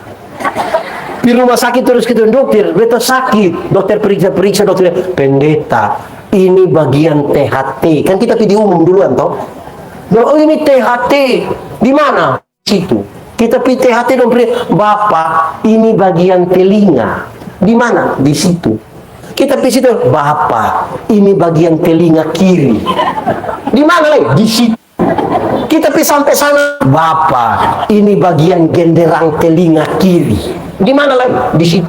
A: Di rumah sakit terus kita dokter, beta sakit, dokter periksa, dokter pendeta, ini bagian THT. Kan kita pergi umum duluan toh. Oh ini THT, di mana? Situ. Kita pergi THT dong, Bapak, ini bagian telinga. Di mana? Di situ. Kita pergi situ, Bapak, ini bagian telinga kiri. Di mana lagi? Di situ. Kita pergi sampai sana, Bapak, ini bagian genderang telinga kiri. Di mana lagi? Di situ.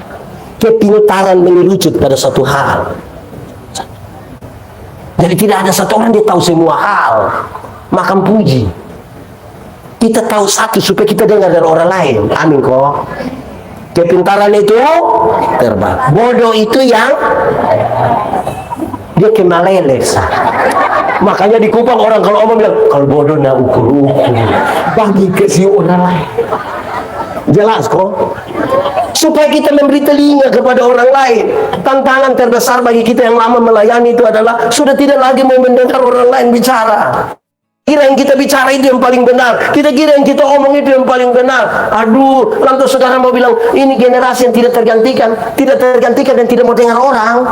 A: Kepintaran mengerucut pada satu hal. Jadi tidak ada satu orang dia tahu semua hal. Makan puji. Kita tahu satu supaya kita dengar dari orang lain. Amin kok. Kepintaran itu terbang. Bodoh itu yang dia kemalelesa. Makanya di Kupang orang kalau omong bilang, kalau bodoh na ukur-ukur, bagi ke si orang lain. Jelas kok. Supaya kita memberi telinga kepada orang lain. Tantangan terbesar bagi kita yang lama melayani itu adalah sudah tidak lagi mau mendengar orang lain bicara. Kira yang kita bicara itu yang paling benar. Kita kira yang kita omong itu yang paling benar. Aduh, lantas saudara mau bilang, ini generasi yang tidak tergantikan dan tidak mau dengar orang.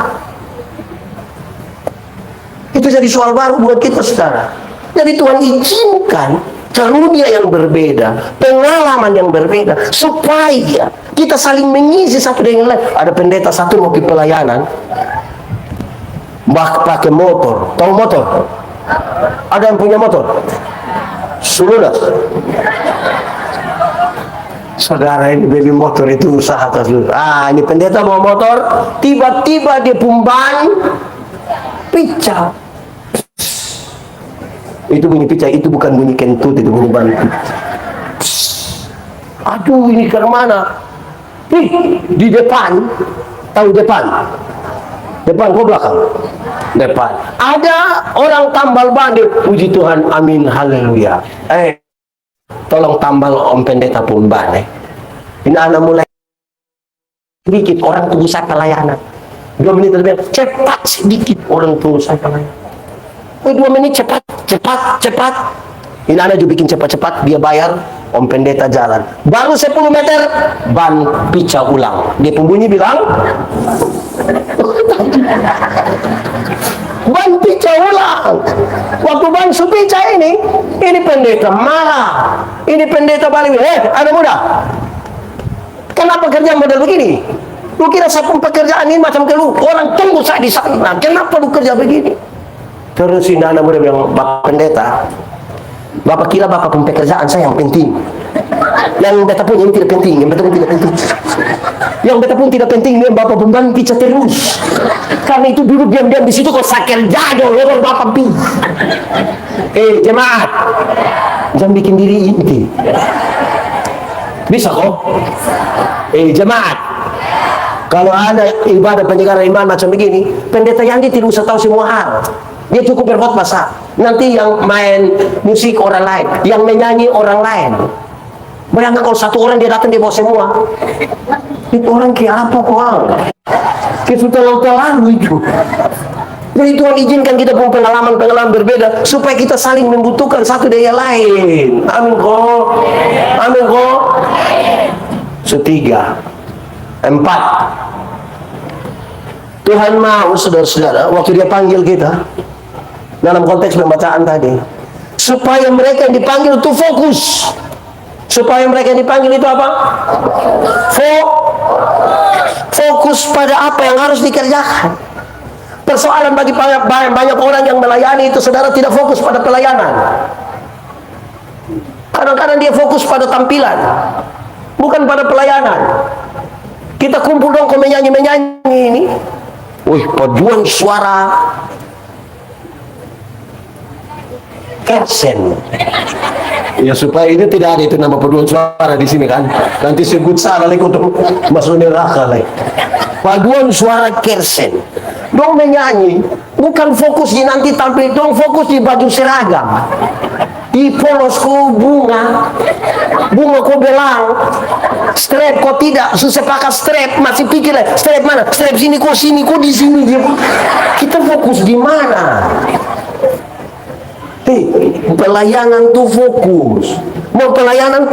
A: Itu jadi soal baru buat kita, saudara. Jadi Tuhan izinkan karunia yang berbeda, pengalaman yang berbeda, supaya kita saling mengisi satu dengan lain. Ada pendeta satu mau ke pelayanan, pakai motor. Tahu motor? Ada yang punya motor? Sudah. Saudara, ini beli motor itu usaha terus. Ini pendeta bawa motor, tiba-tiba dia pumban pecah. Itu bunyi pecah, itu bukan bunyi kentut, itu bunyi ban. Aduh, ini ke mana? Di depan. Tahu depan? Depan kok belakang? Depan. Ada orang tambal ban. Puji Tuhan, amin, haleluya. Tolong tambal om pendeta pumban. Ini anak mulai sedikit orang tunggu saya pelayanan. 2 menit lebih cepat sedikit orang tunggu saya pelayanan. 2 menit cepat. Ini anak juga bikin cepat-cepat, dia bayar, om pendeta jalan. Baru 10 meter, ban pecah ulang. Dia pembunyi bilang, ban pecah ulang. Waktu ban pecah ini pendeta marah. Ini pendeta balik, anak muda, kenapa kerja model begini? Lu kira saya pun pekerjaan ini macam ke lu? Orang tunggu saya di sana. Kenapa lu kerja begini? Terus ini anak muda bilang, Bapak pendeta, Bapak kira Bapak pun pekerjaan saya yang penting. Yang beta pun yang tidak penting, yang beta pun tidak penting. Yang beta pun tidak penting, yang Bapak pemban pica terus. Karena itu duduk diam-diam di situ kok sakit jado, lorong Bapak pi. Jemaat, jangan bikin diri inti. Bisa kok? Jemaat, kalau ada ibadah penyegaran iman macam begini, pendeta Yandi tidak usah tahu semua hal. Dia cukup berkhotbah sah. Nanti yang main musik orang lain, yang menyanyi orang lain. Bayangkan kalau satu orang dia datang dia bawa semua. Itu orang kayak apa kok? Kayak sudah lalu itu. Jadi Tuhan izinkan kita punya pengalaman-pengalaman berbeda supaya kita saling membutuhkan satu dari yang lain. Amin kok. Amin kok. 3, 4. Tuhan mau saudara-saudara waktu dia panggil kita dalam konteks pembacaan tadi, supaya mereka yang dipanggil itu fokus. Supaya mereka yang dipanggil itu apa? Fokus pada apa yang harus dikerjakan. Persoalan bagi banyak orang yang melayani itu, saudara, tidak fokus pada pelayanan. Kadang-kadang dia fokus pada tampilan, bukan pada pelayanan. Kita kumpul dong kok menyanyi ini. Wih, paduan suara Kersen. Ya supaya ini tidak ada itu nama paduan suara di sini kan. Nanti sebut salah lagi untuk masuk neraka lagi. Paduan suara Kersen. Dong menyanyi, bukan fokus di nanti tampil, dong fokus di baju seragam. Di polosku bunga kok belang, strap kok tidak, susah pakai strap, masih pikir strap mana, strap sini kok di sini dia. Kita fokus di mana? Pelayanan tuh fokus. Mau pelayanan.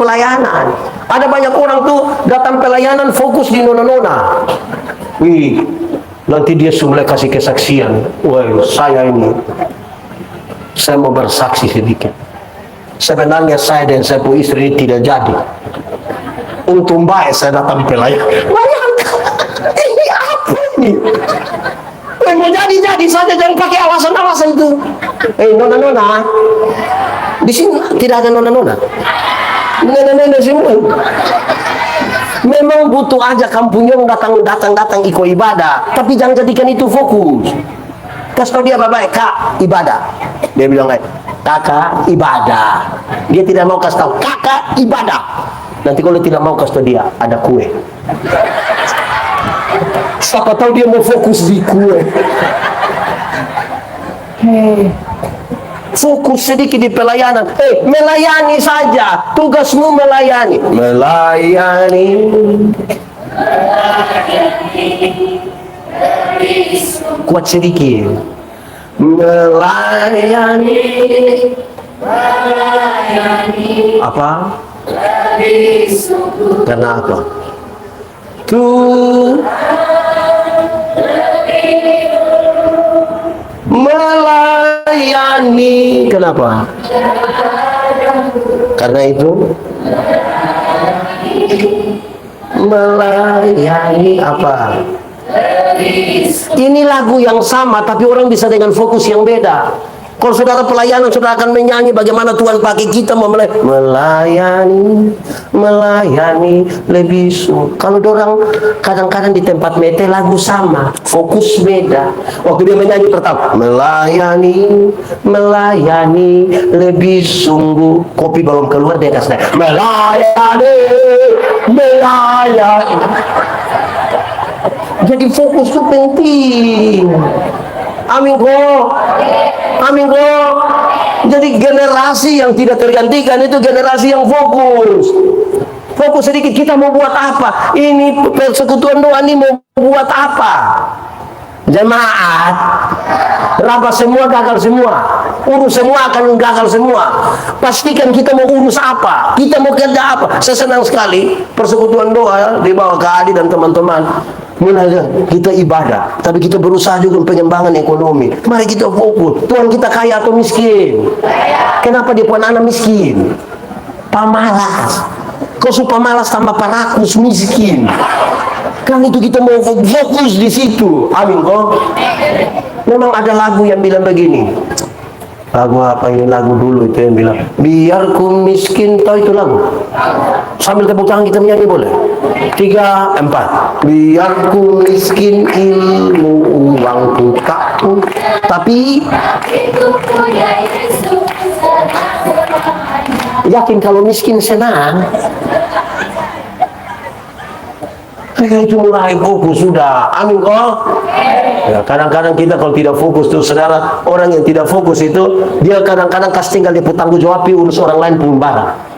A: Ada banyak orang tuh datang pelayanan fokus di nona-nona. Wih, nanti dia mulai kasih kesaksian. Wah, saya mau bersaksi sedikit. Sebenarnya saya dan saya pun istri tidak jadi. Untung baik saya datang pelayan. Bayangkan, ini apa ini? Mau jadi saja, jangan pakai alasan-alasan itu. Nona-nona, di sini tidak ada nona-nona. Nona-nona semua. Memang butuh aja kampungnya datang ikut ibadah, tapi jangan jadikan itu fokus. Kasih tau dia baik, Kak, ibadah. Dia bilang kakak ibadah. Dia tidak mau kasih tahu kakak ibadah. Nanti kalau tidak mau kasih tahu dia ada kue. Siapa tahu dia mau fokus di kue. Fokus sedikit di pelayanan. Melayani saja. Tugasmu melayani. Kuat sedikit. Melayani. Apa? Karena apa? Melayani. Kenapa? Karena itu melayani apa? Ini lagu yang sama, tapi orang bisa dengan fokus yang beda. Kalau saudara pelayanan, saudara akan menyanyi bagaimana Tuhan pakai kita melayani, melayani lebih Kalau dorang kadang-kadang di tempat mete lagu sama, fokus beda. Waktu dia menyanyi pertama, melayani, melayani lebih sungguh. Kopi belum keluar dia kasih melayani, melayani. Jadi fokus itu penting. Amin kok. Amin kok. Jadi generasi yang tidak tergantikan itu generasi yang fokus. Fokus sedikit, kita mau buat apa? Ini persekutuan doa ini mau buat apa? Jemaat rapat semua gagal semua, urus semua akan gagal semua. Pastikan kita mau urus apa, kita mau kerja apa. Saya senang sekali persekutuan doa di bawah Kak Adi dan teman-teman. Kita ibadah, tapi kita berusaha juga pengembangan ekonomi. Mari kita fokus. Tuhan kita kaya atau miskin? Kenapa dia puan anak miskin? Pamalas. Kau suka malas tambah parakus miskin. Kan itu kita mau fokus di situ. Amin kok. Memang ada lagu yang bilang begini. Lagu apa ini? Lagu dulu itu yang bilang, biar ku miskin. Tahu itu lagu? Sambil tepuk tangan kita menyanyi boleh? 3, 4. Biar ku miskin ilmu uang ku tak tapi yakin kalau miskin senang. Mereka itu mulai fokus sudah. Amin kok. Ya, kadang-kadang kita kalau tidak fokus tuh saudara, orang yang tidak fokus itu dia kadang-kadang kasih tinggal dia tanggung jawab urus orang lain pun barang.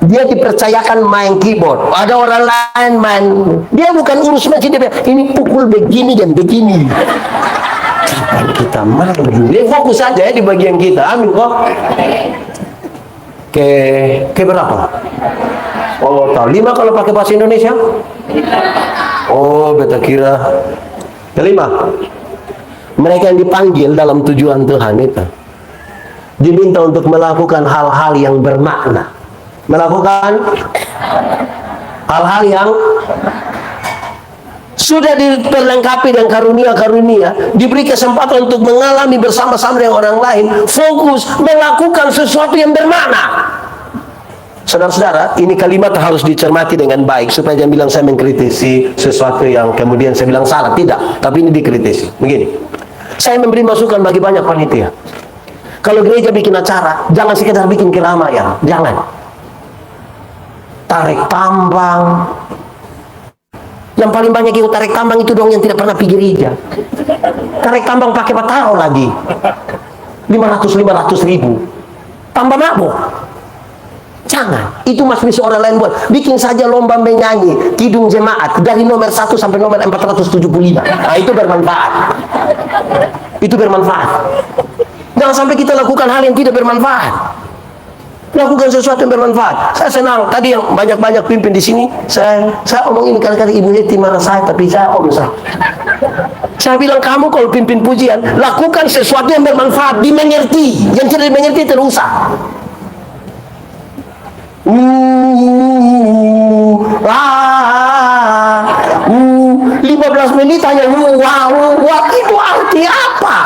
A: Dia dipercayakan main keyboard, ada orang lain main, dia bukan urus mesin, dia ini pukul begini dan begini. Kapan kita maju? Dia fokus saja ya di bagian kita. Amin kok. Ke berapa? Oh, tahu 5 kalau pakai bahasa Indonesia? Oh, beta kira kelima. Mereka yang dipanggil dalam tujuan Tuhan itu diminta untuk melakukan hal-hal yang bermakna. Melakukan hal-hal yang sudah diperlengkapi dengan karunia-karunia, diberi kesempatan untuk mengalami bersama-sama dengan orang lain, fokus melakukan sesuatu yang bermakna. Saudara-saudara, ini kalimat harus dicermati dengan baik supaya jangan bilang saya mengkritisi sesuatu yang kemudian saya bilang salah. Tidak, tapi ini dikritisi. Begini, saya memberi masukan bagi banyak panitia. Kalau gereja bikin acara, jangan sekedar bikin keramaian, jangan. Tarik tambang. Yang paling banyak ikut tarik tambang itu dong yang tidak pernah pergi gereja. Tarik tambang pakai bataro lagi. 500 ribu. Tambah mabuk. Jangan, itu masih bisa orang lain buat. Bikin saja lomba menyanyi kidung jemaat dari nomor 1 sampai nomor 475. Nah, itu bermanfaat. Itu bermanfaat. Jangan sampai kita lakukan hal yang tidak bermanfaat. Lakukan sesuatu yang bermanfaat. Saya senang tadi yang banyak-banyak pimpin di sini. Saya omong ini kali-kali Ibu Heti marah saya, tapi saya saya bilang kamu kalau pimpin pujian, lakukan sesuatu yang bermanfaat, dimengerti. Yang tidak dimengerti terusak. 15 menit hanya wah itu arti apa?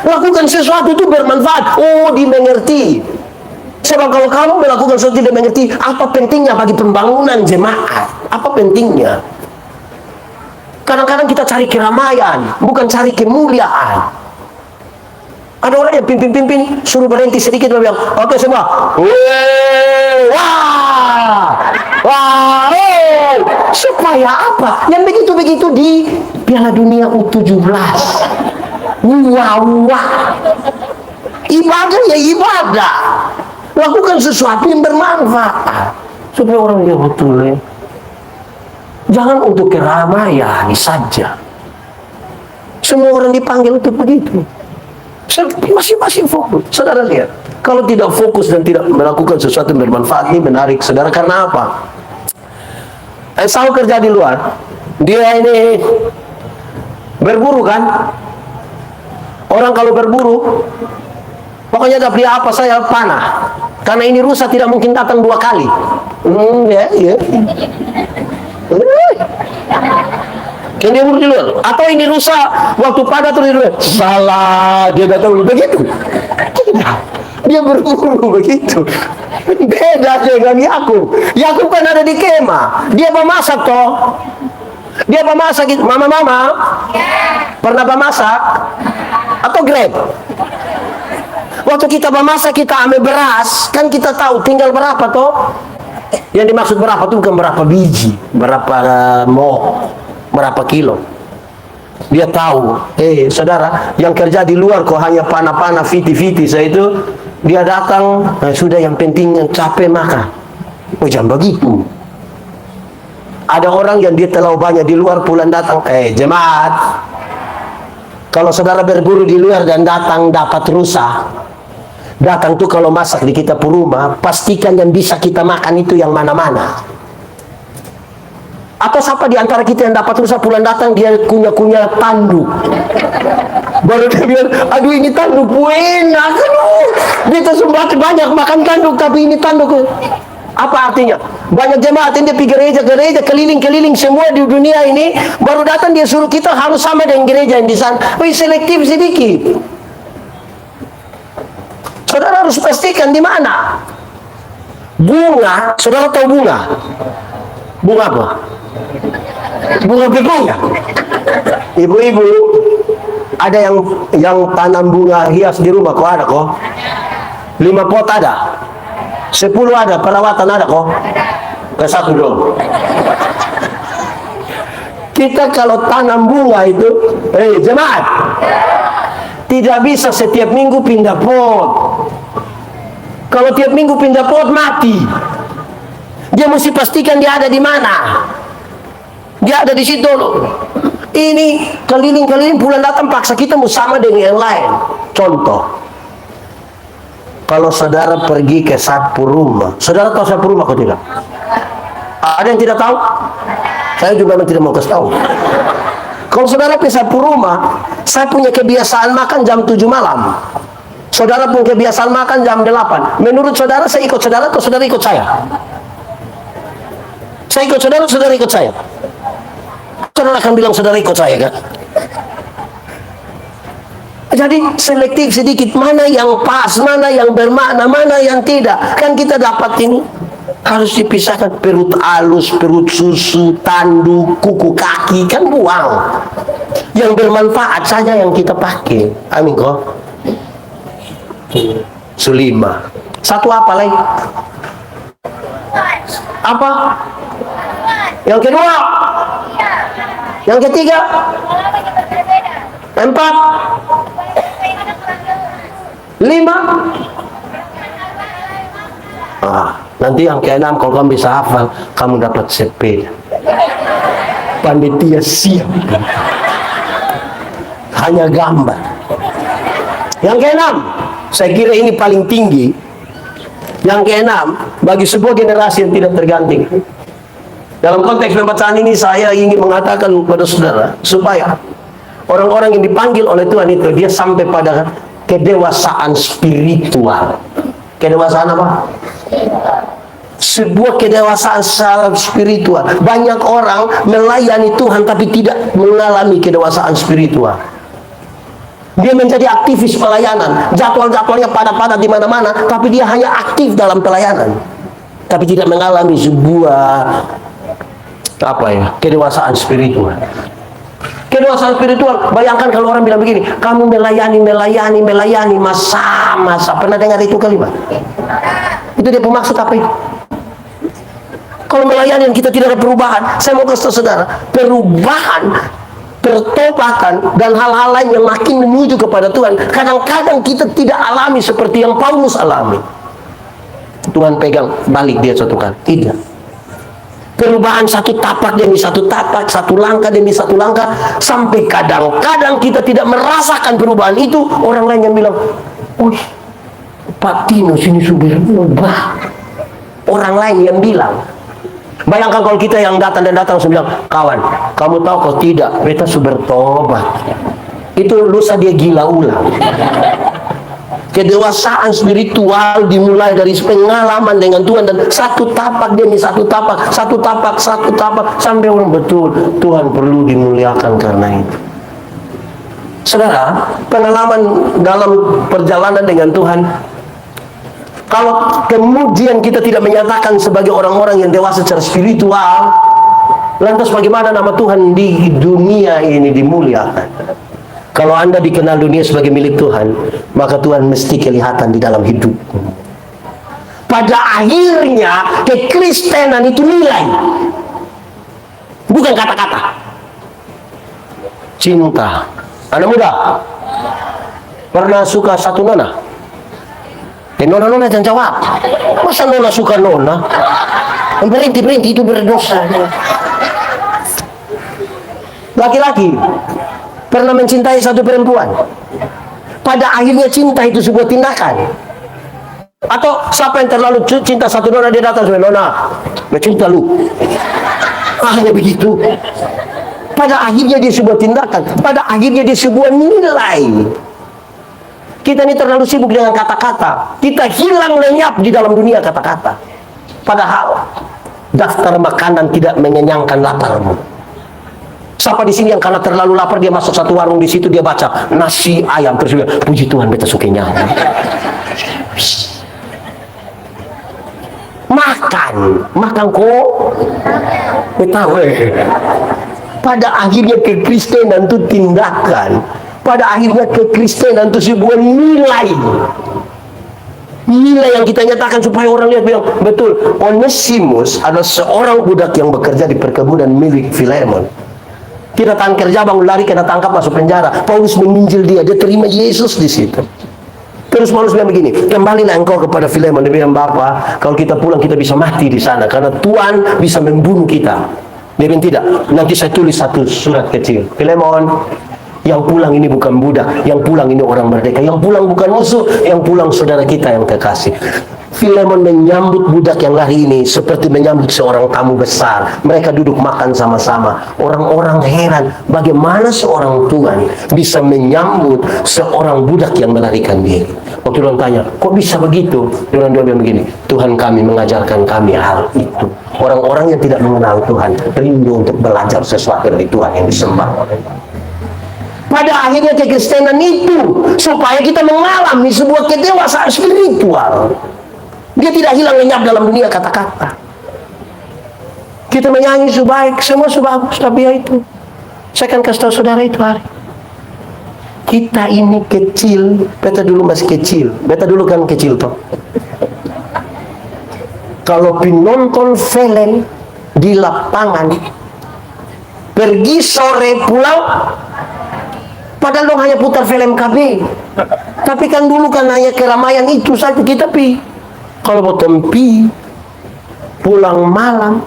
A: Lakukan sesuatu itu bermanfaat. Oh, dimengerti. Sebab kalau kamu melakukan sesuatu tidak mengerti, apa pentingnya bagi pembangunan jemaat? Apa pentingnya? Kadang-kadang kita cari keramaian, bukan cari kemuliaan. Ada orang yang pimpin, suruh berhenti sedikit, dia bilang, oke semua. Wah, supaya apa? Yang begitu-begitu di Piala Dunia U17. Wah. Ibadah ya ibadah. Lakukan sesuatu yang bermanfaat. Supaya orang dia betul ya. Jangan untuk keramaian saja. Semua orang dipanggil untuk begitu. Masing-masing fokus. Saudara lihat, kalau tidak fokus dan tidak melakukan sesuatu yang bermanfaat, ini menarik. Saudara, karena apa? Esau kerja di luar. Dia ini berburu kan? Orang kalau berburu, pokoknya dapat dia apa saya panah. Karena ini rusa tidak mungkin datang 2 kali. Ya. Kan dia buru di luar. Atau ini rusak waktu pada terus di luar. Salah, dia datang begitu. Tidak. Dia berburu begitu. Beda dengan Yakub. Yakub kan ada di kemah. Dia pemasak toh. Dia pemasak. Mama-mama pernah pemasak atau Grab? Waktu kita memasak, kita ambil beras, kan kita tahu tinggal berapa toh. Yang dimaksud berapa itu bukan berapa biji, berapa berapa kilo. Dia tahu. Saudara, yang kerja di luar kok hanya panah-panah fiti-fiti saya itu, dia datang, sudah yang penting yang capek makan. Oh, jangan begitu. Ada orang yang dia terlalu banyak di luar pulang datang, jemaat. Kalau saudara berburu di luar dan datang dapat rusak, datang tuh kalau masak di kita rumah, pastikan yang bisa kita makan itu yang mana-mana. Atau siapa di antara kita yang dapat rusak pulang datang dia kunyah-kunyah tanduk. Baru dia bilang, aduh ini tanduk enak, aduh. Dia tersumbat banyak makan tanduk, tapi ini tanduk. Apa artinya? Banyak jemaat yang dia pergi gereja-gereja, keliling-keliling semua di dunia ini, baru datang dia suruh kita harus sama dengan gereja yang di sana. Selektif sedikit. Saudara harus pastikan di mana. Bunga, saudara tahu bunga? Bunga apa? Bunga begonia. Ibu-ibu, ada yang tanam bunga hias di rumah kok ada kok? 5 pot ada, 10 ada, perawatan ada kok? Ke 1 dong. Kita kalau tanam bunga itu, jemaat, tidak bisa setiap minggu pindah pot. Kalau tiap minggu pindah pot mati. Dia mesti pastikan dia ada di mana. Dia ada di situ loh. Ini keliling-keliling bulan datang paksa kita mau sama dengan yang lain. Contoh, kalau saudara pergi ke satu rumah, saudara tahu satu rumah kok tidak? Ada yang tidak tahu? Saya juga memang tidak mau kasih tahu. Kalau saudara pergi satu rumah, saya punya kebiasaan makan jam 7 malam. Saudara punya kebiasaan makan jam 8. Menurut saudara, saya ikut saudara atau saudara ikut saya? Saya ikut saudara, saudara ikut saya. Saudara akan bilang saudara ikut saya kan? Jadi selektif sedikit, mana yang pas, mana yang bermakna, mana yang tidak. Kan kita dapat ini harus dipisahkan, perut halus, perut susu, tanduk, kuku kaki, kan buang. Yang bermanfaat saja yang kita pakai. Amin kok. Sulima. Satu apa lagi? Apa? Yang kedua? Yang ketiga? 4? 5? Nanti yang ke-6 kalau kamu bisa hafal, kamu dapat sepeda. Panitia siap. Hanya gambar. Yang ke-6, saya kira ini paling tinggi. Yang ke-6, bagi sebuah generasi yang tidak tergantikan. Dalam konteks pembacaan ini saya ingin mengatakan kepada saudara, supaya orang-orang yang dipanggil oleh Tuhan itu, dia sampai pada kedewasaan spiritual. Kedewasaan apa? Sebuah kedewasaan secara spiritual. Banyak orang melayani Tuhan tapi tidak mengalami kedewasaan spiritual. Dia menjadi aktivis pelayanan, jadwal-jadwalnya padat-padat di mana-mana, tapi dia hanya aktif dalam pelayanan, tapi tidak mengalami sebuah kedewasaan spiritual. Kedewasaan spiritual, bayangkan kalau orang bilang begini, kamu melayani, masa. Pernah dengar itu kalimat? Itu dia maksud apa itu? Kalau melayani kita tidak ada perubahan, saya mau kasih tahu saudara, perubahan, pertobatan, dan hal-hal lain yang makin menuju kepada Tuhan, kadang-kadang kita tidak alami seperti yang Paulus alami. Tuhan pegang balik dia suatu kali. Tidak. Perubahan satu tapak demi satu tapak, satu langkah demi satu langkah, sampai kadang-kadang kita tidak merasakan perubahan itu. Orang lain yang bilang, "Wih, Pak Tino sini sudah berubah." Orang lain yang bilang. Bayangkan kalau kita yang datang bilang, "Kawan, kamu tahu kau tidak, beta sudah bertobat." Itu lusa dia gila ulang. Kedewasaan spiritual dimulai dari pengalaman dengan Tuhan, dan satu tapak demi satu tapak, sampai orang betul Tuhan perlu dimuliakan karena itu. Saudara, pengalaman dalam perjalanan dengan Tuhan, kalau kemudian kita tidak menyatakan sebagai orang-orang yang dewasa secara spiritual, lantas bagaimana nama Tuhan di dunia ini dimuliakan? Kalau Anda dikenal dunia sebagai milik Tuhan, maka Tuhan mesti kelihatan di dalam hidup. Pada akhirnya, kekristenan itu nilai, bukan kata-kata. Cinta. Anak muda, pernah suka satu nona? Nona jangan jawab. Masa nona suka nona? Berhenti itu berdosa. Laki-laki pernah mencintai satu perempuan. Pada akhirnya cinta itu sebuah tindakan. Atau siapa yang terlalu cinta satu nona, dia datang sama nona, mencinta lu. Hanya begitu. Pada akhirnya dia sebuah tindakan. Pada akhirnya dia sebuah nilai. Kita ini terlalu sibuk dengan kata-kata. Kita hilang lenyap di dalam dunia kata-kata. Padahal daftar makanan tidak mengenyangkan laparmu. Siapa di sini yang karena terlalu lapar dia masuk satu warung, di situ dia baca nasi ayam terus dia puji Tuhan beta sukanya. Makan kok. Beta Pada akhirnya kekristenan itu tindakan. Pada akhirnya kekristenan itu sebuah nilai. Nilai yang kita nyatakan supaya orang lihat bilang, betul, Onesimus adalah seorang budak yang bekerja di perkebunan milik Filemon. Tidak tahan kerja, bangun lari, kena tangkap, masuk penjara. Paulus menginjil dia terima Yesus di situ. Terus Paulus bilang begini, kembalilah engkau kepada Filemon. Dia bilang, Bapak, kalau kita pulang kita bisa mati di sana karena Tuhan bisa membunuh kita. Dia bilang, tidak, nanti saya tulis satu surat kecil. Filemon, yang pulang ini bukan budak, yang pulang ini orang merdeka, yang pulang bukan musuh, yang pulang saudara kita yang kekasih. Filemon menyambut budak yang lari ini seperti menyambut seorang tamu besar. Mereka duduk makan sama-sama. Orang-orang heran bagaimana seorang Tuhan bisa menyambut seorang budak yang melarikan diri. Waktu Tuhan tanya, kok bisa begitu? Tuhan bilang begini, Tuhan kami mengajarkan kami hal itu. Orang-orang yang tidak mengenal Tuhan rindu untuk belajar sesuatu dari Tuhan yang disembah oleh Tuhan. Pada akhirnya kekristenan itu supaya kita mengalami sebuah kedewasaan spiritual. Dia tidak hilang lenyap dalam dunia kata-kata. Kita menyanyi sebaik, semua sebagus, tapi ya itu. Saya akan kasih tahu saudara itu hari. Kita ini kecil, beta dulu masih kecil. Beta dulu kan kecil toh. Kalau penonton film di lapangan, pergi sore pulang, padahal dong hanya putar film KB. Tapi kan dulu kan hanya keramaian itu saja kita pi. Kalau mau tempi, pulang malam,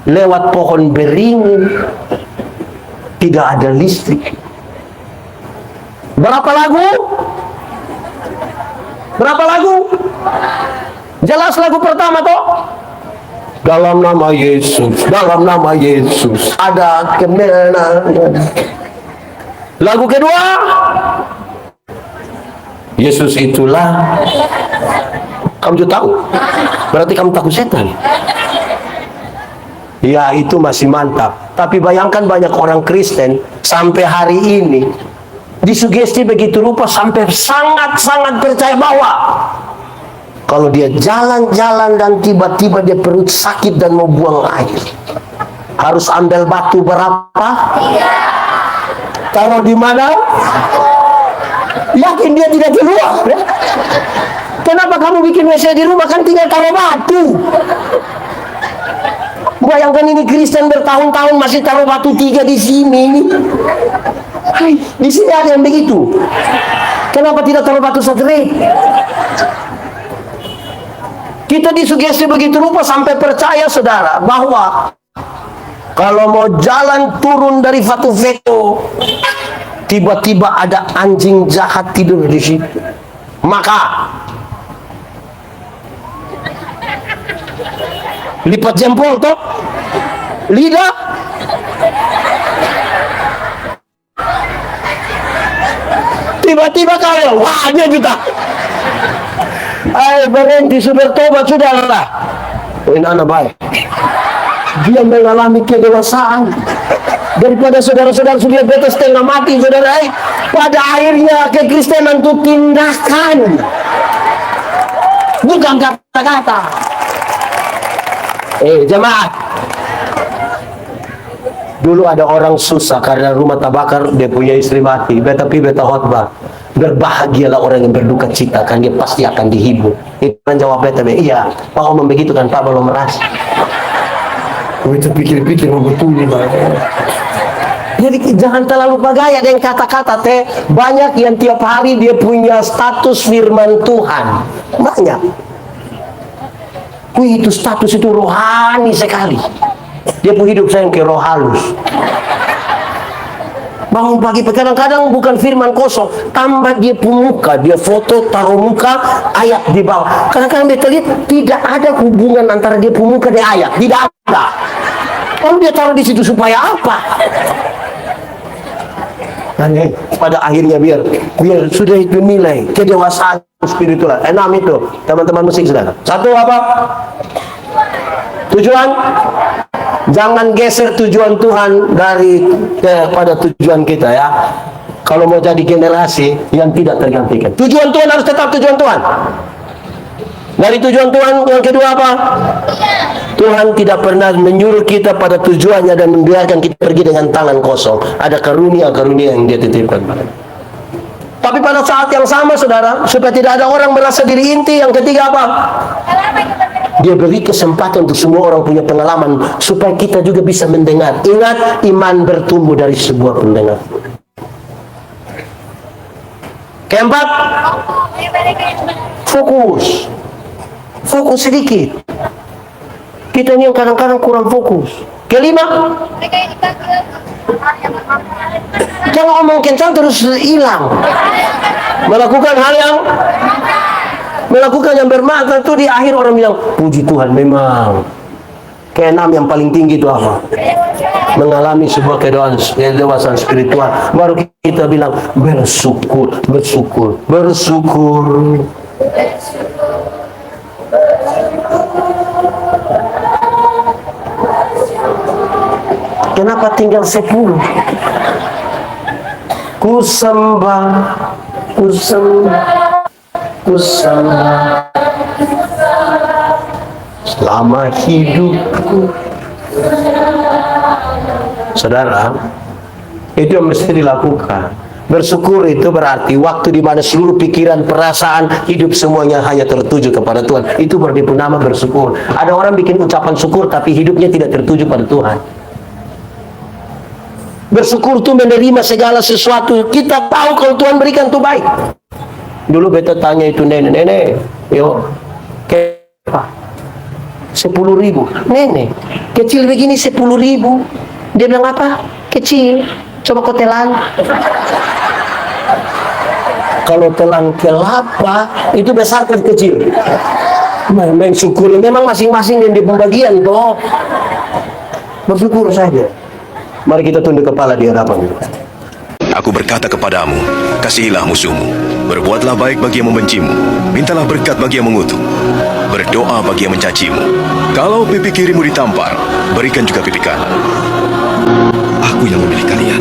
A: lewat pohon beringin, tidak ada listrik. Berapa lagu? Berapa lagu? Jelas lagu pertama toh? Dalam nama Yesus, dalam nama Yesus, ada kemenangan. Lagu kedua, Yesus itulah. Kamu juga tahu, berarti kamu takut setan. Ya itu masih mantap. Tapi bayangkan banyak orang Kristen sampai hari ini disugesti begitu rupa sampai sangat-sangat percaya bahwa kalau dia jalan-jalan dan tiba-tiba dia perut sakit dan mau buang air, harus ambil batu berapa? Taruh di mana? Yakin dia tidak keluar. Kenapa kamu bikin WC di rumah, kan tinggal taruh batu? Bayangkan ini Kristen bertahun-tahun masih taruh batu 3 di sini. Hai, di sini ada yang begitu. Kenapa tidak taruh batu straight? Kita disugesti begitu rupa sampai percaya saudara bahwa kalau mau jalan turun dari Fatu Veto, tiba-tiba ada anjing jahat tidur di situ. Maka lipat jempol toh, lidah, Tiba-tiba kalian, wah dia juta. Berhenti, sudah bertobat, saudara. Ini anak baik. Dia mengalami kedewasaan. Daripada saudara-saudara sudah betul setengah mati, saudara. Pada akhirnya kekristenan itu tindakan, bukan kata-kata. Jemaat. Dulu ada orang susah karena rumah terbakar, dia punya istri mati. Tapi beta khotbah, berbahagialah orang yang berduka cita, kan dia pasti akan dihibur. Itu kan jawab beta, iya, Pak ngomong begitu kan, Pak belum merasa. Itu pikir-pikir betul. Jadi jangan terlalu bergaya dengan kata-kata teh. Banyak yang tiap hari dia punya status firman Tuhan. Banyak. Itu status itu rohani sekali. Dia pun hidup saya kayak roh halus. Bangun pagi, kadang-kadang bukan firman kosong, tambah dia pun muka, dia foto, taruh muka, ayat di bawah. Kadang-kadang dia lihat tidak ada hubungan antara dia pun muka dan ayat, tidak ada. Lalu dia taruh di situ supaya apa? Dan pada akhirnya biar sudah itu nilai kedewasaan spiritual. 6 itu teman-teman musik saudara. 1 apa? Tujuan. Jangan geser tujuan Tuhan dari pada tujuan kita ya. Kalau mau jadi generasi yang tidak tergantikan, tujuan Tuhan harus tetap tujuan Tuhan. Dari tujuan Tuhan yang kedua apa? Tuhan tidak pernah menyuruh kita pada tujuannya dan membiarkan kita pergi dengan tangan kosong. Ada karunia-karunia yang dia titipkan. Tapi pada saat yang sama saudara, supaya tidak ada orang merasa diri inti, yang ketiga apa? Dia beri kesempatan untuk semua orang punya pengalaman supaya kita juga bisa mendengar. Ingat, iman bertumbuh dari sebuah pendengar. Keempat, fokus. Fokus sedikit. Kita ini yang kadang-kadang kurang fokus. Kelima, jangan ngomong kencang terus hilang. Melakukan hal yang bermakna itu di akhir orang bilang, puji Tuhan memang. Keenam yang paling tinggi itu apa? Mengalami sebuah kedewasaan spiritual. Baru kita bilang bersyukur. Kenapa tinggal 10? Ku sembah selama hidupku. Saudara, itu yang mesti dilakukan. Bersyukur itu berarti waktu di mana seluruh pikiran, perasaan, hidup semuanya hanya tertuju kepada Tuhan. Itu berarti nama bersyukur. Ada orang bikin ucapan syukur tapi hidupnya tidak tertuju pada Tuhan. Bersyukur itu menerima segala sesuatu. Kita tahu kalau Tuhan berikan itu baik. Dulu beta tanya itu nenek, yo, apa? 10.000. Nenek, kecil begini 10.000. Dia bilang apa? Kecil. Coba kau telan. Kalau telan kelapa itu besar ke kecil. Memang syukur. Memang masing-masing yang di pembagian toh. Bersyukur saja. Mari kita tunduk kepala di hadapan.
B: Aku berkata kepadamu, kasihilah musuhmu, berbuatlah baik bagi yang membencimu, mintalah berkat bagi yang mengutuk, berdoa bagi yang mencacimu. Kalau pipi kirimu ditampar, berikan juga pipi kanan.
C: Aku yang memilih kalian.